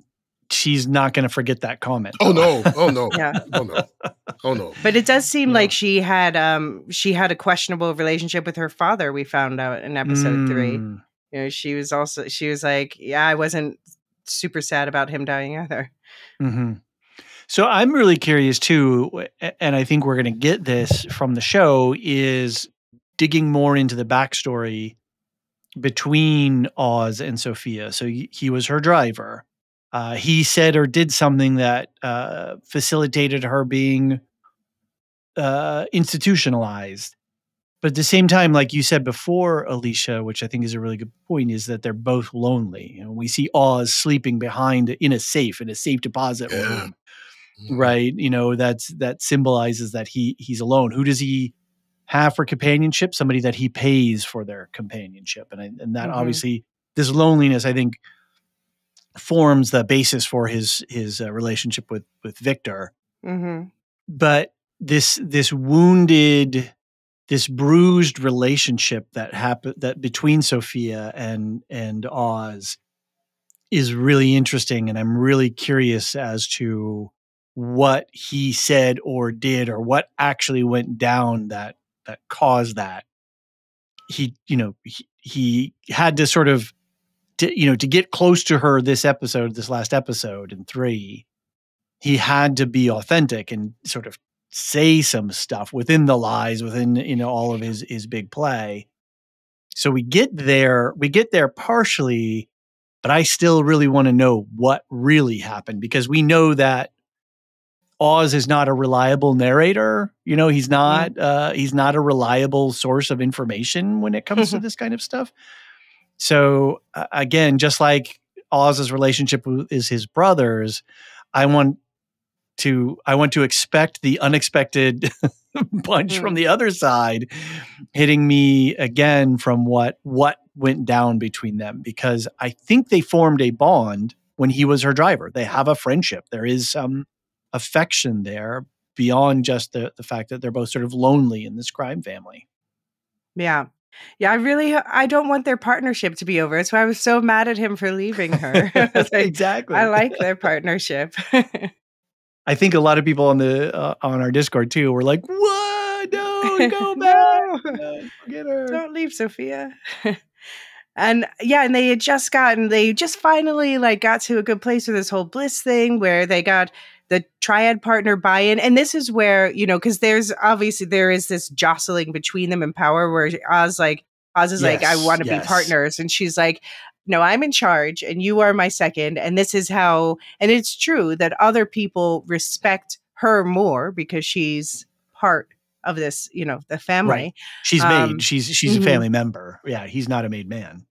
she's not going to forget that comment. Oh, no. Oh, no. Yeah. Oh, no. Oh, no. But it does seem like she had a questionable relationship with her father, we found out in episode 3. She was like, yeah, I wasn't super sad about him dying either. Mm-hmm. So I'm really curious too, and I think we're going to get this from the show, is digging more into the backstory between Oz and Sofia. So he was her driver. He said or did something that facilitated her being institutionalized. But at the same time, like you said before, Elysia, which I think is a really good point, is that they're both lonely. We see Oz sleeping behind in a safe deposit room, right? That symbolizes that he's alone. Who does he have for companionship? Somebody that he pays for their companionship, and that obviously this loneliness, I think, forms the basis for his relationship with Victor. Mm-hmm. But this wounded, this bruised relationship that happened between Sofia and Oz is really interesting, and I'm really curious as to what he said or did, or what actually went down that caused that. He had to sort of, to get close to her this last episode in 3, he had to be authentic and sort of say some stuff within the lies, within, all of his big play. So we get there partially, but I still really want to know what really happened, because we know that Oz is not a reliable narrator. He's not a reliable source of information when it comes to this kind of stuff. So again, just like Oz's relationship is his brother's, I want to expect the unexpected punch from the other side hitting me again from what went down between them, because I think they formed a bond when he was her driver. They have a friendship. There is some affection there beyond just the fact that they're both sort of lonely in this crime family. Yeah. Yeah, I don't want their partnership to be over. That's why I was so mad at him for leaving her. Exactly. I like their partnership. I think a lot of people on our Discord too were like, "What? No, go back! No, forget her. Don't leave, Sofia." And they just finally got to a good place with this whole Bliss thing, where they got the triad partner buy-in. And this is where, because there is this jostling between them in power, where Oz is like, I want to be partners. And she's like, no, I'm in charge and you are my second. And this is how, and it's true that other people respect her more because she's part of this, the family. Right. She's made, she's a family member. Yeah. He's not a made man.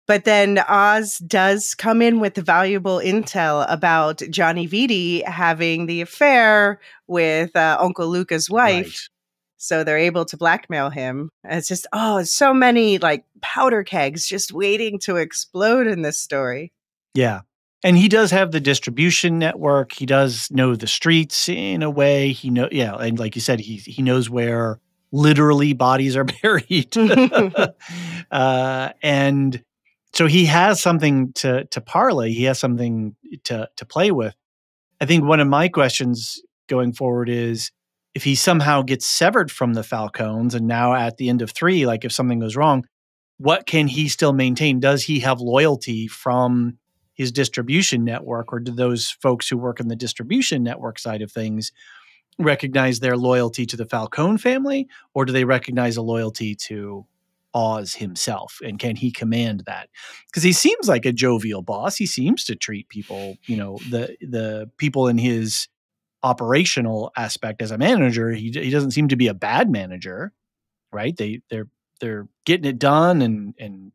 But then Oz does come in with the valuable intel about Johnny Viti having the affair with Uncle Luca's wife. So they're able to blackmail him. And it's just, so many like powder kegs just waiting to explode in this story. Yeah. And he does have the distribution network. He does know the streets in a way. And like you said, he knows where literally bodies are buried. And so he has something to parlay. He has something to play with. I think one of my questions going forward is if he somehow gets severed from the Falcons and now at the end of 3, like if something goes wrong, what can he still maintain? Does he have loyalty from his distribution network, or do those folks who work in the distribution network side of things recognize their loyalty to the Falcone family, or do they recognize a loyalty to Oz himself? And can he command that? Because he seems like a jovial boss. He seems to treat people, the people in his operational aspect as a manager. He doesn't seem to be a bad manager, right? They're getting it done, and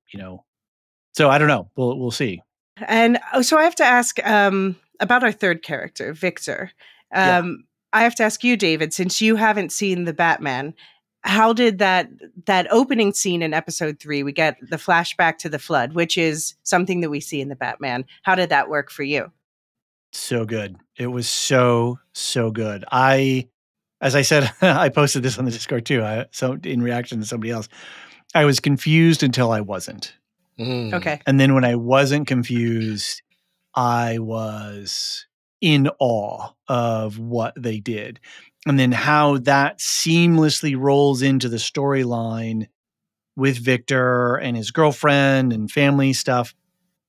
so I don't know. We'll see. And so I have to ask about our third character, Victor. I have to ask you, David, since you haven't seen the Batman, how did that opening scene in episode 3, we get the flashback to the flood, which is something that we see in the Batman. How did that work for you? So good. It was so good. As I said, I posted this on the Discord too. So in reaction to somebody else, I was confused until I wasn't. Okay. And then when I wasn't confused, I was in awe of what they did. And then how that seamlessly rolls into the storyline with Victor and his girlfriend and family stuff.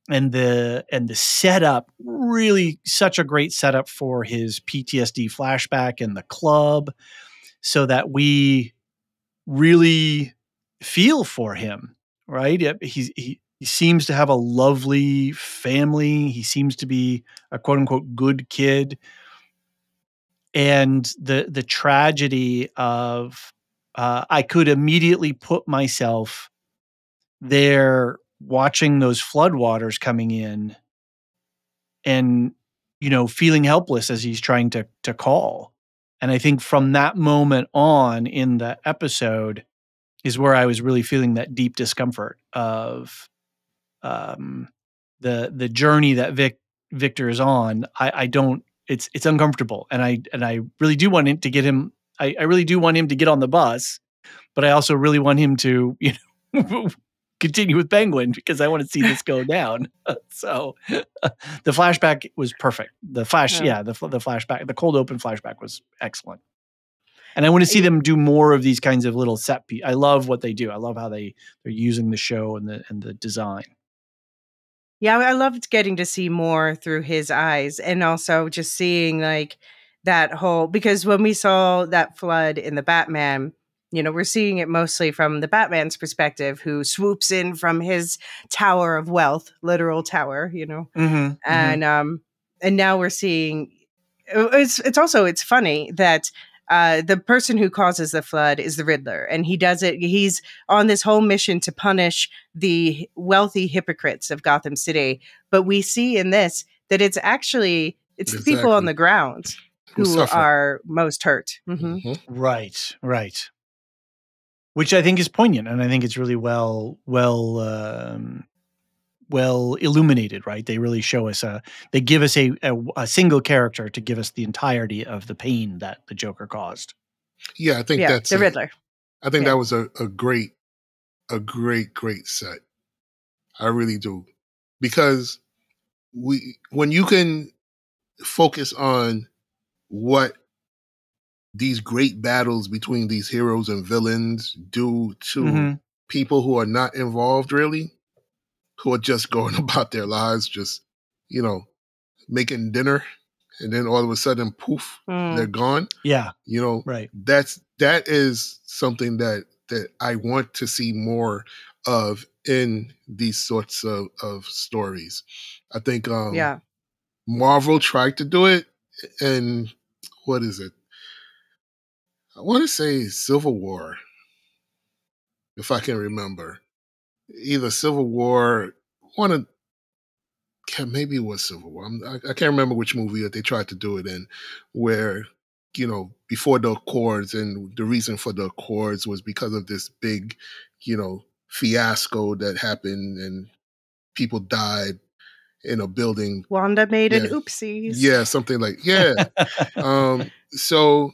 And the setup, really such a great setup for his PTSD flashback in the club, so that we really feel for him, right? He seems to have a lovely family. He seems to be a quote unquote good kid. And the tragedy of, I could immediately put myself there watching those floodwaters coming in and, feeling helpless as he's trying to call. And I think from that moment on in the episode is where I was really feeling that deep discomfort of the journey that Victor is on. It's uncomfortable. And I really do want him to get him. I really do want him to get on the bus, but I also really want him to, continue with Penguin because I want to see this go down. So the flashback was perfect. The flashback, the cold open flashback was excellent. And I want to see them do more of these kinds of little set pieces. I love what they do. I love how they're using the show and the design. Yeah, I loved getting to see more through his eyes, and also just seeing like that whole, because when we saw that flood in the Batman, we're seeing it mostly from the Batman's perspective, who swoops in from his tower of wealth, literal tower, and now we're seeing it's funny that the person who causes the flood is the Riddler, and he does it. He's on this whole mission to punish the wealthy hypocrites of Gotham City. But we see in this that it's the people on the ground who are most hurt. Mm-hmm. Right. Which I think is poignant, and I think it's really well illuminated, right? They really show us they give us a single character to give us the entirety of the pain that the Joker caused. Yeah, I think that's the Riddler. I think that was a great set. I really do. Because when you can focus on what these great battles between these heroes and villains do to people who are not involved really, who are just going about their lives, just, making dinner, and then all of a sudden, poof, they're gone. Yeah. Right. That is something that I want to see more of in these sorts of stories. I think Marvel tried to do it, and what is it? I want to say Civil War, if I can remember. Either Civil War, maybe it was Civil War. I can't remember which movie that they tried to do it in, where before the Accords, and the reason for the Accords was because of this big, fiasco that happened and people died in a building. Wanda made an oopsies. Yeah, something like, so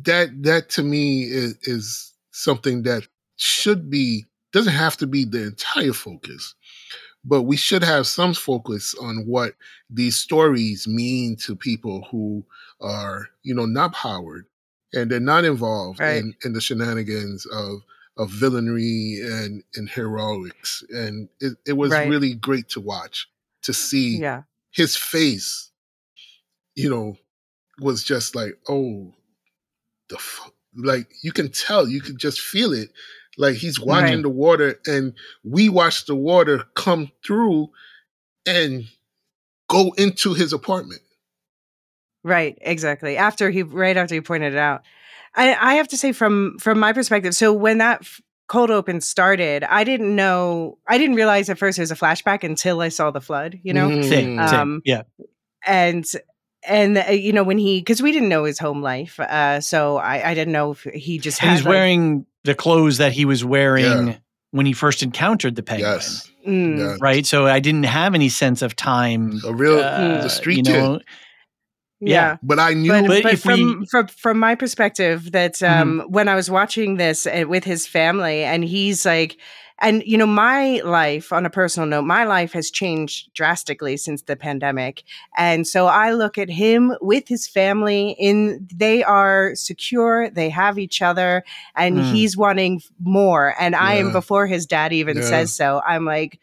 that to me is something that doesn't have to be the entire focus, but we should have some focus on what these stories mean to people who are, not powered and they're not involved in the shenanigans of villainy and heroics. And it was really great to watch, to see his face, was just like, oh, like you can tell, you can just feel it. Like he's watching the water, and we watch the water come through and go into his apartment. Right, exactly. After he pointed it out. I have to say from my perspective, so when that cold open started, I didn't realize at first it was a flashback until I saw the flood, Same. Yeah. And when because we didn't know his home life, so I didn't know if he just he's wearing the clothes that he was wearing when he first encountered the penguin. Yes. Right. So I didn't have any sense of time. The street kid. Yeah. But I knew. But from my perspective, that when I was watching this with his family, and he's like, and my life, on a personal note, my life has changed drastically since the pandemic. And so I look at him with his family, they are secure, they have each other, and he's wanting more. And I am, before his dad even says so, I'm like,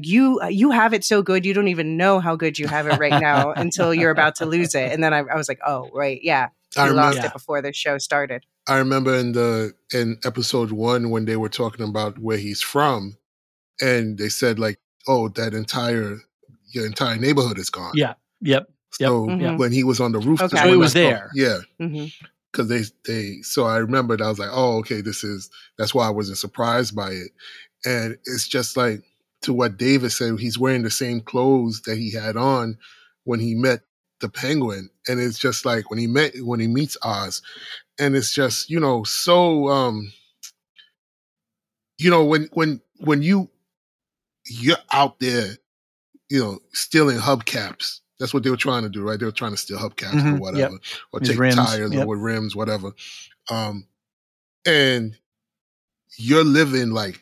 you have it so good, you don't even know how good you have it right now until you're about to lose it. And then I was like, oh, right, yeah. I lost it before the show started. I remember in episode 1 when they were talking about where he's from, and they said like, oh, your entire neighborhood is gone. Yeah. Yep. So when he was on the roof, so it was there. Yeah. Because so I remembered, I was like, oh, okay, that's why I wasn't surprised by it. And it's just like, to what David said, he's wearing the same clothes that he had on when he met the penguin. And it's just like when he meets Oz, and it's just, so, when you're out there, stealing hubcaps, that's what they were trying to do, right? They were trying to steal hubcaps or whatever, or take rims, tires or with rims, whatever. And you're living like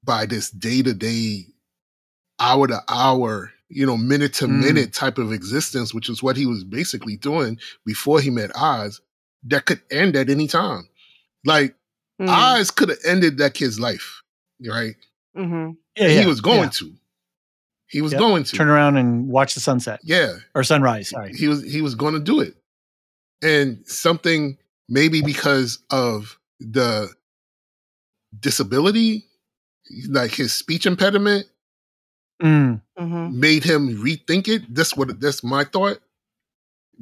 by this day-to-day, hour-to-hour, minute-to-minute type of existence, which is what he was basically doing before he met Oz, that could end at any time. Like, Oz could have ended that kid's life, right? Mm-hmm. Yeah, he was going to. He was going to. Turn around and watch the sunset. Yeah. Or sunrise, sorry. He was going to do it. And something, maybe because of the disability, like his speech impediment, made him rethink it. That's my thought.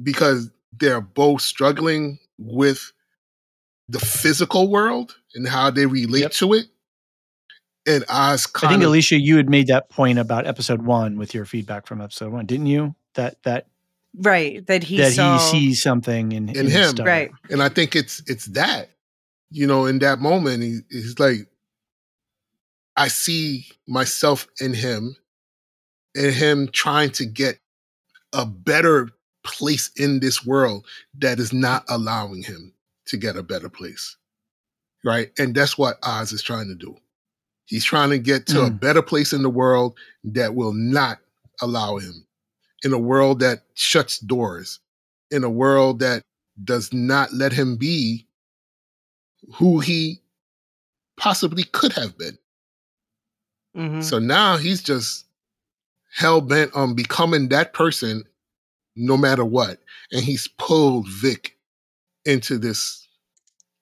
Because they're both struggling with the physical world and how they relate to it. And Oz I think, Elysia, you had made that point about episode 1 with your feedback from episode 1, didn't you? That he sees something in him, right? And I think it's that, in that moment, he's like, I see myself in him, and him trying to get a better place in this world that is not allowing him to get a better place, right? And that's what Oz is trying to do. He's trying to get to a better place in the world that will not allow him, in a world that shuts doors, in a world that does not let him be who he possibly could have been. So now he's just hell-bent on becoming that person no matter what. And he's pulled Vic into this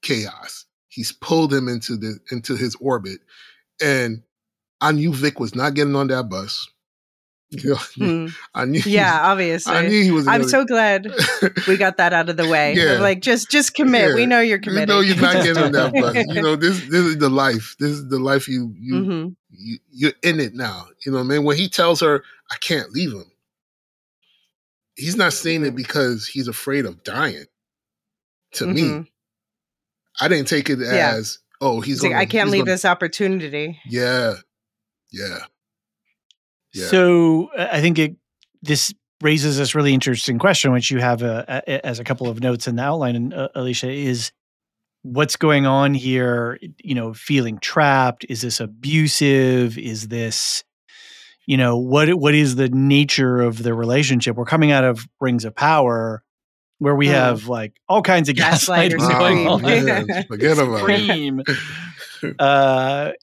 chaos. He's pulled him into his orbit. And I knew Vic was not getting on that bus. I knew. Yeah, obviously. I knew he was. I'm so glad we got that out of the way. Like, just commit. We know you're committed. We know you're not getting on that bus. This is the life. This is the life you're in it now. What I mean? When he tells her, I can't leave him. he's not saying it because he's afraid of dying. To me, I didn't take it as, he's like, I can't leave this opportunity. Yeah. So I think this raises this really interesting question, which you have as a couple of notes in the outline, and Elysia, is what's going on here? Feeling trapped? Is this abusive? Is this, what is the nature of the relationship? We're coming out of Rings of Power, where we have like all kinds of gaslighting going on. Man, forget about it.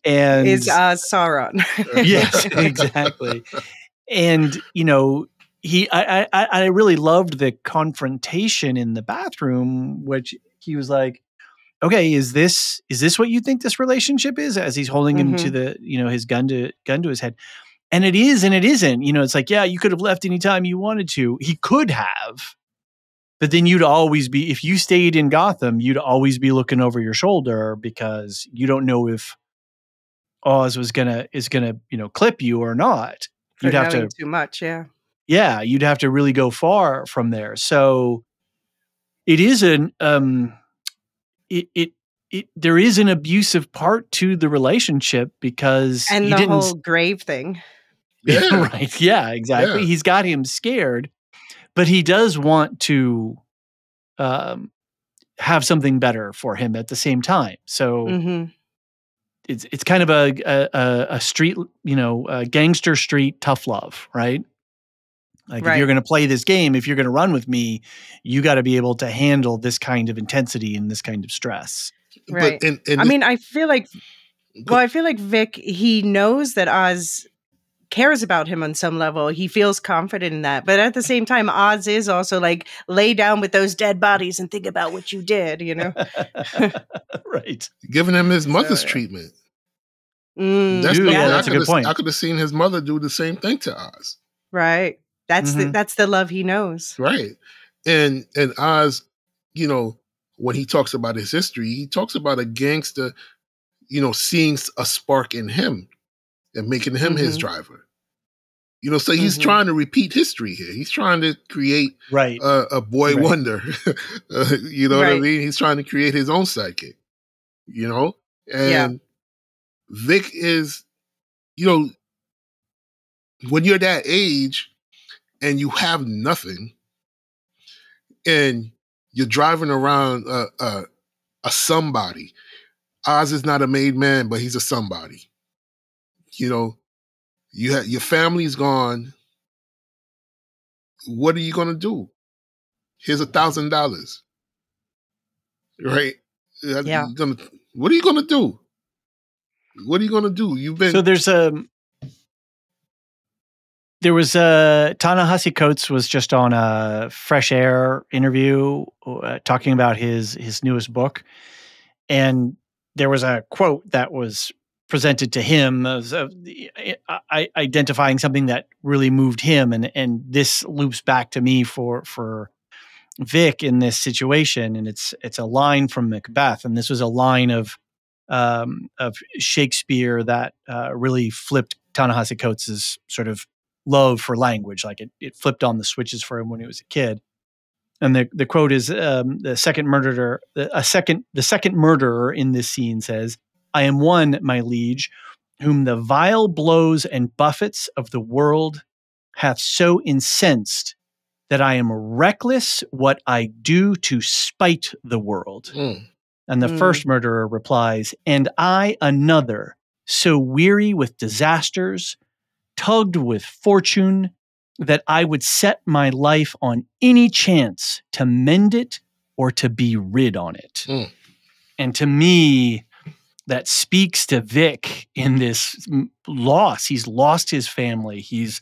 And is Sauron. Yes, exactly. And I really loved the confrontation in the bathroom, which he was like, "Okay, is this what you think this relationship is?" As he's holding him to the his gun to his head, and it is, and it isn't. It's like, yeah, you could have left anytime you wanted to. He could have. But then you'd always be, if you stayed in Gotham, you'd always be looking over your shoulder because you don't know if Oz is gonna clip you or not. You'd have to too much, yeah. Yeah, you'd have to really go far from there. So it is there is an abusive part to the relationship because and the whole grave thing. Yeah. Right. Yeah, exactly. Yeah. He's got him scared. But he does want to have something better for him at the same time. So it's kind of a street, a gangster street tough love, right? Like if you're going to play this game, if you're going to run with me, you got to be able to handle this kind of intensity and this kind of stress. Right. But I feel like Vic, he knows that Oz cares about him on some level. He feels confident in that. But at the same time, Oz is also like, lay down with those dead bodies and think about what you did, Right. Giving him his mother's treatment. That's a good point. I could have seen his mother do the same thing to Oz. Right. That's the love he knows. Right. And Oz, when he talks about his history, he talks about a gangster, seeing a spark in him and making him his driver. So he's trying to repeat history here. He's trying to create a boy wonder. What I mean? He's trying to create his own sidekick, And Vic is, when you're that age and you have nothing and you're driving around a somebody. Oz is not a made man, but he's a somebody. Your family's gone. What are you going to do? Here's $1,000. Right? Yeah. What are you going to do? What are you going to do? So there was Ta-Nehisi Coates was just on a Fresh Air interview talking about his newest book. And there was a quote that was presented to him as identifying something that really moved him. And this loops back to me for Vic in this situation. And it's a line from Macbeth. And this was a line of Shakespeare that really flipped Ta-Nehisi Coates' sort of love for language. Like it flipped on the switches for him when he was a kid. And the quote is the second murderer in this scene says, "I am one, my liege, whom the vile blows and buffets of the world hath so incensed that I am reckless what I do to spite the world." And the first murderer replies, "And I another, so weary with disasters, tugged with fortune, that I would set my life on any chance to mend it or to be rid on it." And to me, that speaks to Vic in this loss. He's lost his family. He's,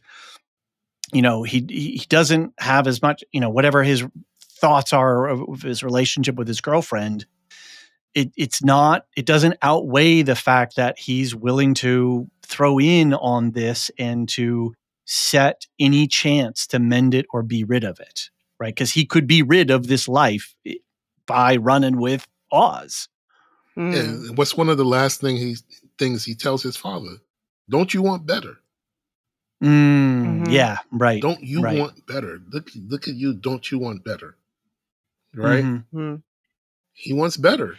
he doesn't have as much, whatever his thoughts are of his relationship with his girlfriend. It doesn't outweigh the fact that he's willing to throw in on this and to set any chance to mend it or be rid of it, right? Because he could be rid of this life by running with Oz. And what's one of the last things he tells his father? Don't you want better? Yeah, right. Don't you right. want better? Look at you. Don't you want better? Right? He wants better.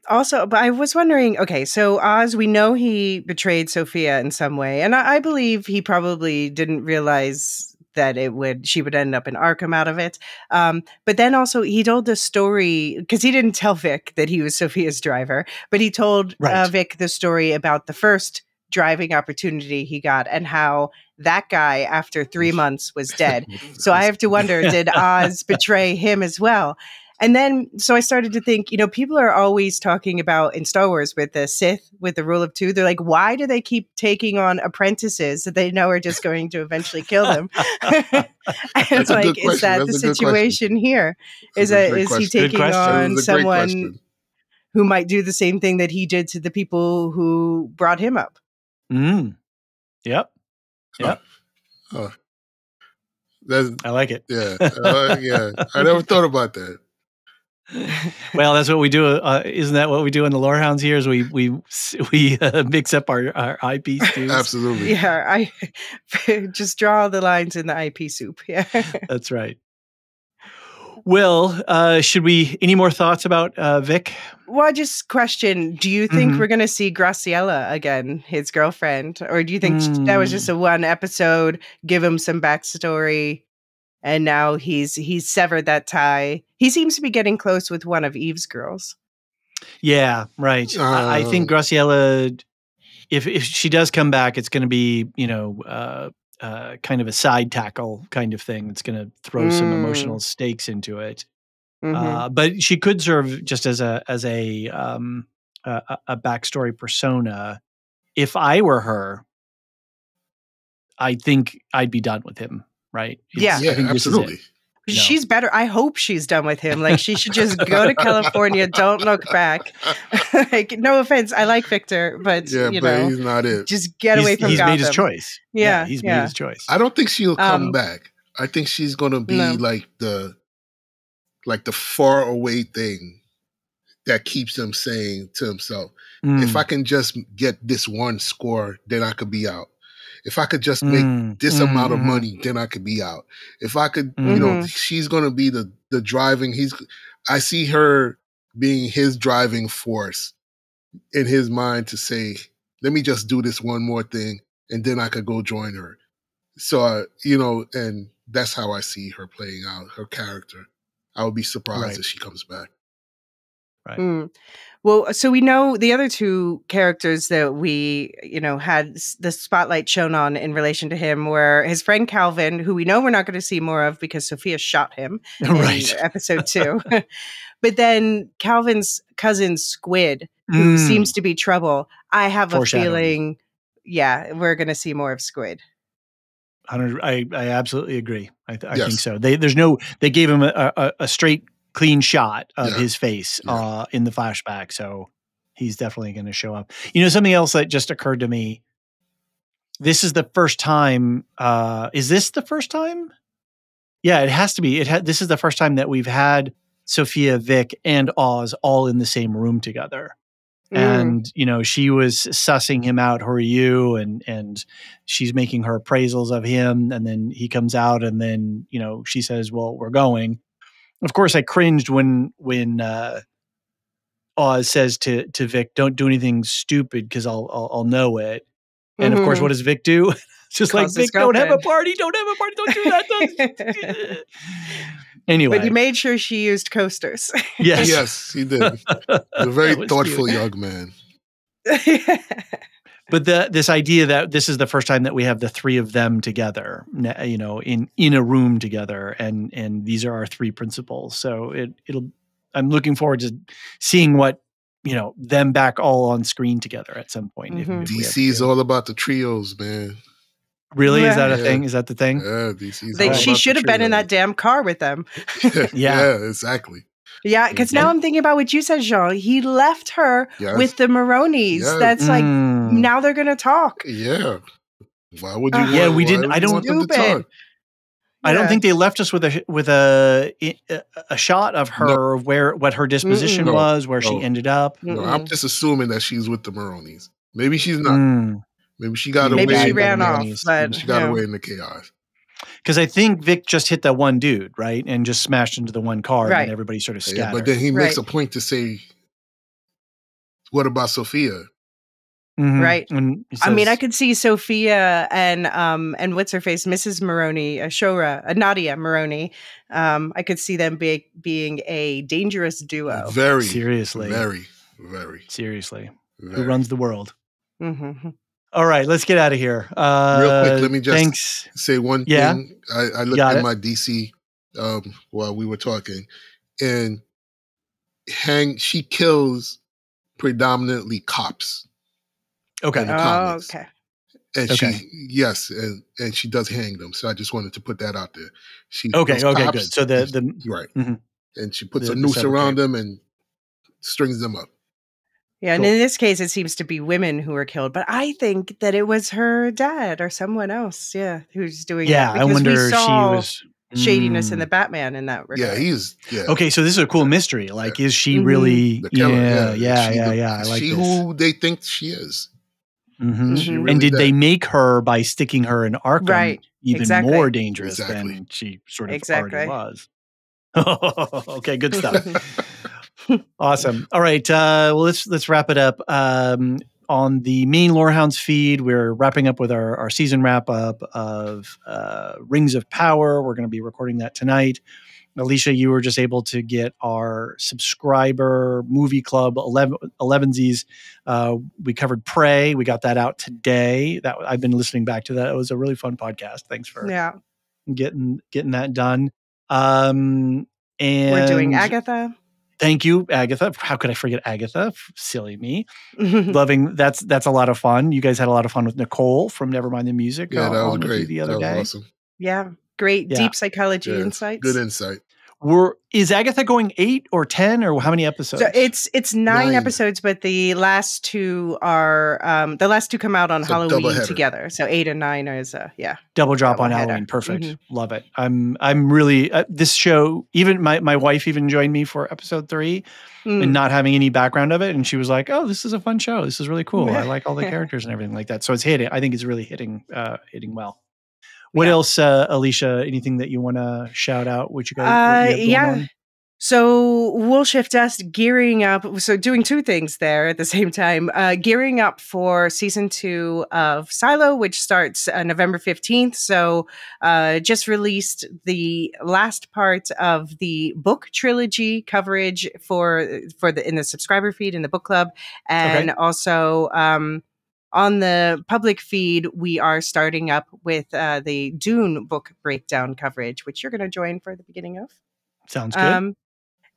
Also, but I was wondering, okay, so Oz, we know he betrayed Sophia in some way, and I believe he probably didn't realize that she would end up in Arkham out of it. But then also he told the story, because he didn't tell Vic that he was Sophia's driver, but he told Vic the story about the first driving opportunity he got and how that guy after 3 months was dead. So I have to wonder, did Oz betray him as well? And then, so I started to think, people are always talking about in Star Wars with the Sith, with the rule of two. They're like, why do they keep taking on apprentices that they know are just going to eventually kill them? And like, is that the situation here? Is he taking on someone who might do the same thing that he did to the people who brought him up? Yep. I like it. Yeah. Yeah. I never thought about that. Well, that's what we do. Isn't that what we do in the Lorehounds here? Is we mix up our IP stews? Absolutely. Yeah, I just draw the lines in the IP soup. Yeah, that's right. Well, any more thoughts about Vic? Well, just question, do you think we're going to see Graciela again, his girlfriend? Or do you think that was just a one episode, give him some backstory, and now he's severed that tie? He seems to be getting close with one of Eve's girls. Yeah, right. I think Graciela, if she does come back, it's going to be, kind of a side tackle kind of thing. It's going to throw some emotional stakes into it. But she could serve just as a backstory persona. If I were her, I think I'd be done with him. Right? Yeah, I think absolutely. She's better. I hope she's done with him. Like, she should just go to California. Don't look back. Like, no offense, I like Victor, but but he's not it. Just get away from He's Gotham. made his choice. He's made his choice. I don't think she'll come back. I think she's going to be like the far away thing that keeps him saying to himself, if I can just get this one score, then I could be out. If I could just make this amount of money, then I could be out. If I could, she's going to be the driving. I see her being his driving force in his mind to say, let me just do this one more thing, and then I could go join her. So, and that's how I see her playing out, her character. I would be surprised if she comes back. Right. Well, so we know the other two characters that we, had the spotlight shown on in relation to him were his friend Calvin, who we know we're not going to see more of because Sophia shot him in episode 2. But then Calvin's cousin Squid, who seems to be trouble. I have a feeling, we're going to see more of Squid. I absolutely agree. I think so. They gave him a straight, clean shot of his face in the flashback, so he's definitely going to show up. Something else that just occurred to me. This is the first time. Is this the first time? Yeah, it has to be. This is the first time that we've had Sophia, Vic, and Oz all in the same room together. And, she was sussing him out, who are you? And she's making her appraisals of him. And then he comes out and then, she says, well, we're going. Of course, I cringed when Oz says to Vic, don't do anything stupid because I'll know it. And of course, what does Vic do? Just like, Vic, don't have a party. Don't do that. Anyway. But he made sure she used coasters. Yes, he did. A very thoughtful young man. But this idea that this is the first time that we have the three of them together, in a room together, and these are our three principals. So I'm looking forward to seeing what, them back all on screen together at some point. If DC is all about the trios, man. Really? Yeah. Is that a thing? Is that the thing? Yeah, DC's she should have been in that damn car with them. Yeah, exactly. Yeah, because now I'm thinking about what you said, Jean. He left her with the Maronis. Yes. That's like, now they're going to talk. Yeah. Why would you want, we didn't. I don't want them to talk? I don't think they left us with a shot of her what her disposition was, where she ended up. No, I'm just assuming that she's with the Maronis. Maybe she's not. Maybe she got Maybe away. she ran off, but she got away in the chaos. Because I think Vic just hit that one dude, right? And just smashed into the one car, and then everybody sort of scattered. Yeah, but then he makes a point to say, what about Sofia? Mm-hmm. Right. And says, I mean, I could see Sofia and what's her face, Mrs. Maroney, Nadia Maroney. I could see them being a dangerous duo. Very seriously, very seriously. Very. Who runs the world? Mm-hmm. All right, let's get out of here. Real quick, let me just say one thing. I looked at my DC while we were talking, and she kills predominantly cops. Okay. In the comics. Okay. And and she does hang them. So I just wanted to put that out there. She okay, good. So the right, mm-hmm. and she puts a noose around them and strings them up. Yeah, and in this case, it seems to be women who are killed. But I think that it was her dad or someone else, who's doing that. Because I wonder we saw she was shadiness in the Batman in that regard. Okay, so this is a cool mystery. Like, is she really the killer? I like she this. Who they think she is. Mm-hmm. Really and did they make her, by sticking her in Arkham, even more dangerous than she sort of already was? Okay, good stuff. Awesome. All right. Well, let's wrap it up. On the main Lorehounds feed, we're wrapping up with our season wrap up of Rings of Power. We're going to be recording that tonight. Elysia, you were just able to get our subscriber movie club 11sies. We covered Prey. We got that out today. That I've been listening back to that. It was a really fun podcast. Thanks for getting that done. And we're doing Agatha. Thank you, Agatha. How could I forget Agatha? Silly me. Loving that's a lot of fun. You guys had a lot of fun with Nicole from Nevermind the Music. Yeah, that was great. The other day. Awesome. Yeah, great deep psychology insights. Good insight. Is Agatha going 8 or 10 or how many episodes? So it's 9 episodes, but the last two are come out on Halloween together. So 8 and 9 is double drop on Halloween. Perfect. Mm-hmm. Love it. I'm really this show. Even my wife even joined me for episode 3, and not having any background of it, and she was like, "Oh, this is a fun show. This is really cool. I like all the characters and everything like that." So it's hitting. I think it's really hitting well. What else, Elysia? Anything that you want to shout out? What you guys? On? So Woolshift Dust gearing up. So doing 2 things there at the same time. Gearing up for season 2 of Silo, which starts November 15th. So just released the last part of the book trilogy coverage in the subscriber feed in the book club, and also. On the public feed, we are starting up with the Dune book breakdown coverage, which you're going to join for the beginning of. Sounds good.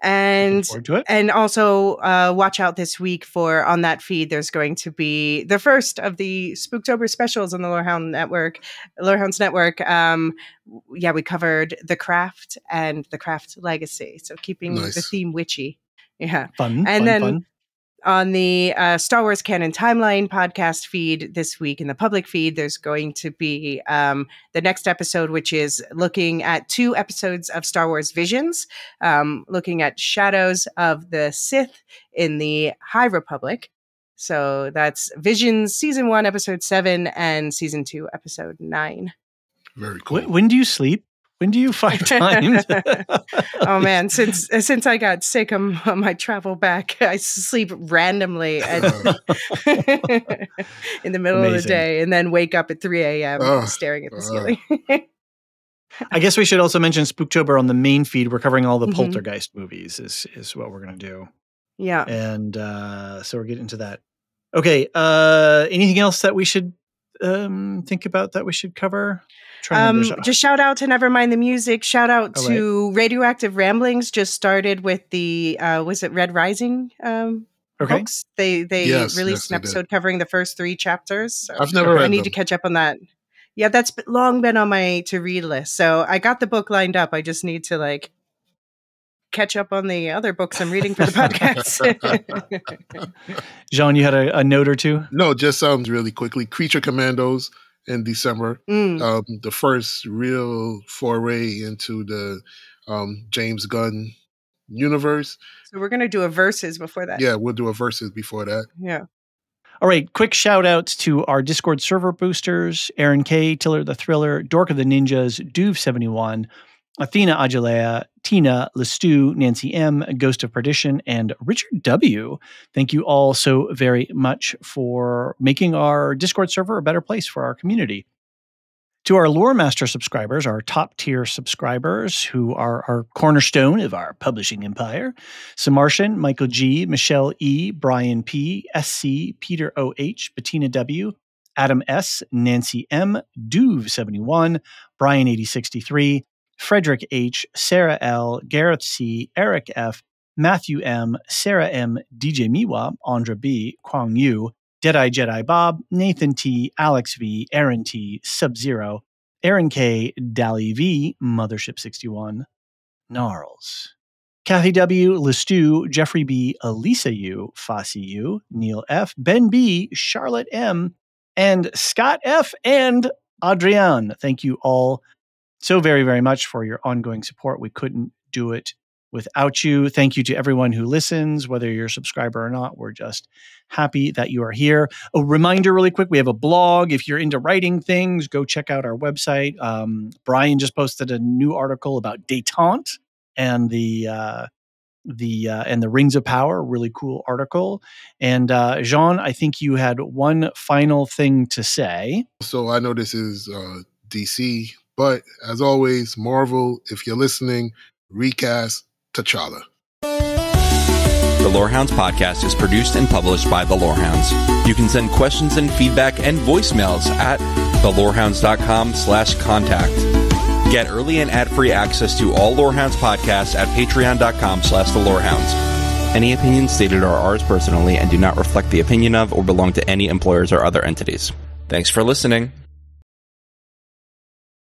And also watch out this week on that feed. There's going to be the first of the Spooktober specials on the Lorehounds Network. We covered The Craft and The Craft Legacy. So keeping the theme witchy. Yeah. Fun. On the Star Wars Canon Timeline podcast feed this week in the public feed, there's going to be the next episode, which is looking at 2 episodes of Star Wars Visions, looking at Shadows of the Sith in the High Republic. So that's Visions Season 1, Episode 7, and Season 2, Episode 9. Very cool. When do you sleep? When do you find time? Oh man, since I got sick on my travel back, I sleep randomly in the middle of the day, and then wake up at 3 a.m. staring at the ceiling. I guess we should also mention Spooktober on the main feed. We're covering all the Poltergeist movies. Is what we're going to do. Yeah, and so we're getting into that. Okay. Anything else that we should think about that we should cover? Just shout out to Nevermind the Music. Shout out to Radioactive Ramblings. Just started with the was it Red Rising books? They released an episode covering the first 3 chapters. So I've never read them. I need to catch up on that. Yeah, that's long been on my to read list. So I got the book lined up. I just need to catch up on the other books I'm reading for the podcast. Jean, you had a note or two? No, just really quickly. Creature Commandos in December. The first real foray into the James Gunn universe. So we're going to do a versus before that. Yeah, we'll do a versus before that. Yeah. All right, quick shout outs to our Discord server boosters, Aaron K, Tiller the Thriller, Dork of the Ninjas, Duve71, Athena Ajalea, Tina, Lestu, Nancy M, Ghost of Perdition, and Richard W. Thank you all so very much for making our Discord server a better place for our community. To our Lore Master subscribers, our top tier subscribers who are our cornerstone of our publishing empire, Samartian, Michael G, Michelle E, Brian P, SC, Peter OH, Bettina W, Adam S, Nancy M, Duve71, Brian 8063, Frederick H, Sarah L, Gareth C, Eric F, Matthew M, Sarah M, DJ Miwa, Andra B, Kwang Yu, Deadeye Jedi Bob, Nathan T, Alex V, Aaron T, Sub-Zero, Aaron K, Dally V, Mothership 61, Gnarls, Kathy W, Lestu, Jeffrey B, Elisa U, Fossey U, Neil F, Ben B, Charlotte M, and Scott F, and Adrienne. Thank you all so very, very much for your ongoing support. We couldn't do it without you. Thank you to everyone who listens, whether you're a subscriber or not. We're just happy that you are here. A reminder really quick, we have a blog. If you're into writing things, go check out our website. Brian just posted a new article about Détente and the Rings of Power, really cool article. And Jean, I think you had one final thing to say. So I know this is DC, but as always, Marvel, if you're listening, recast T'Challa. The Lorehounds podcast is produced and published by the Lorehounds. You can send questions and feedback and voicemails at thelorehounds.com/contact. Get early and ad-free access to all Lorehounds podcasts at patreon.com/thelorehounds. Any opinions stated are ours personally and do not reflect the opinion of or belong to any employers or other entities. Thanks for listening.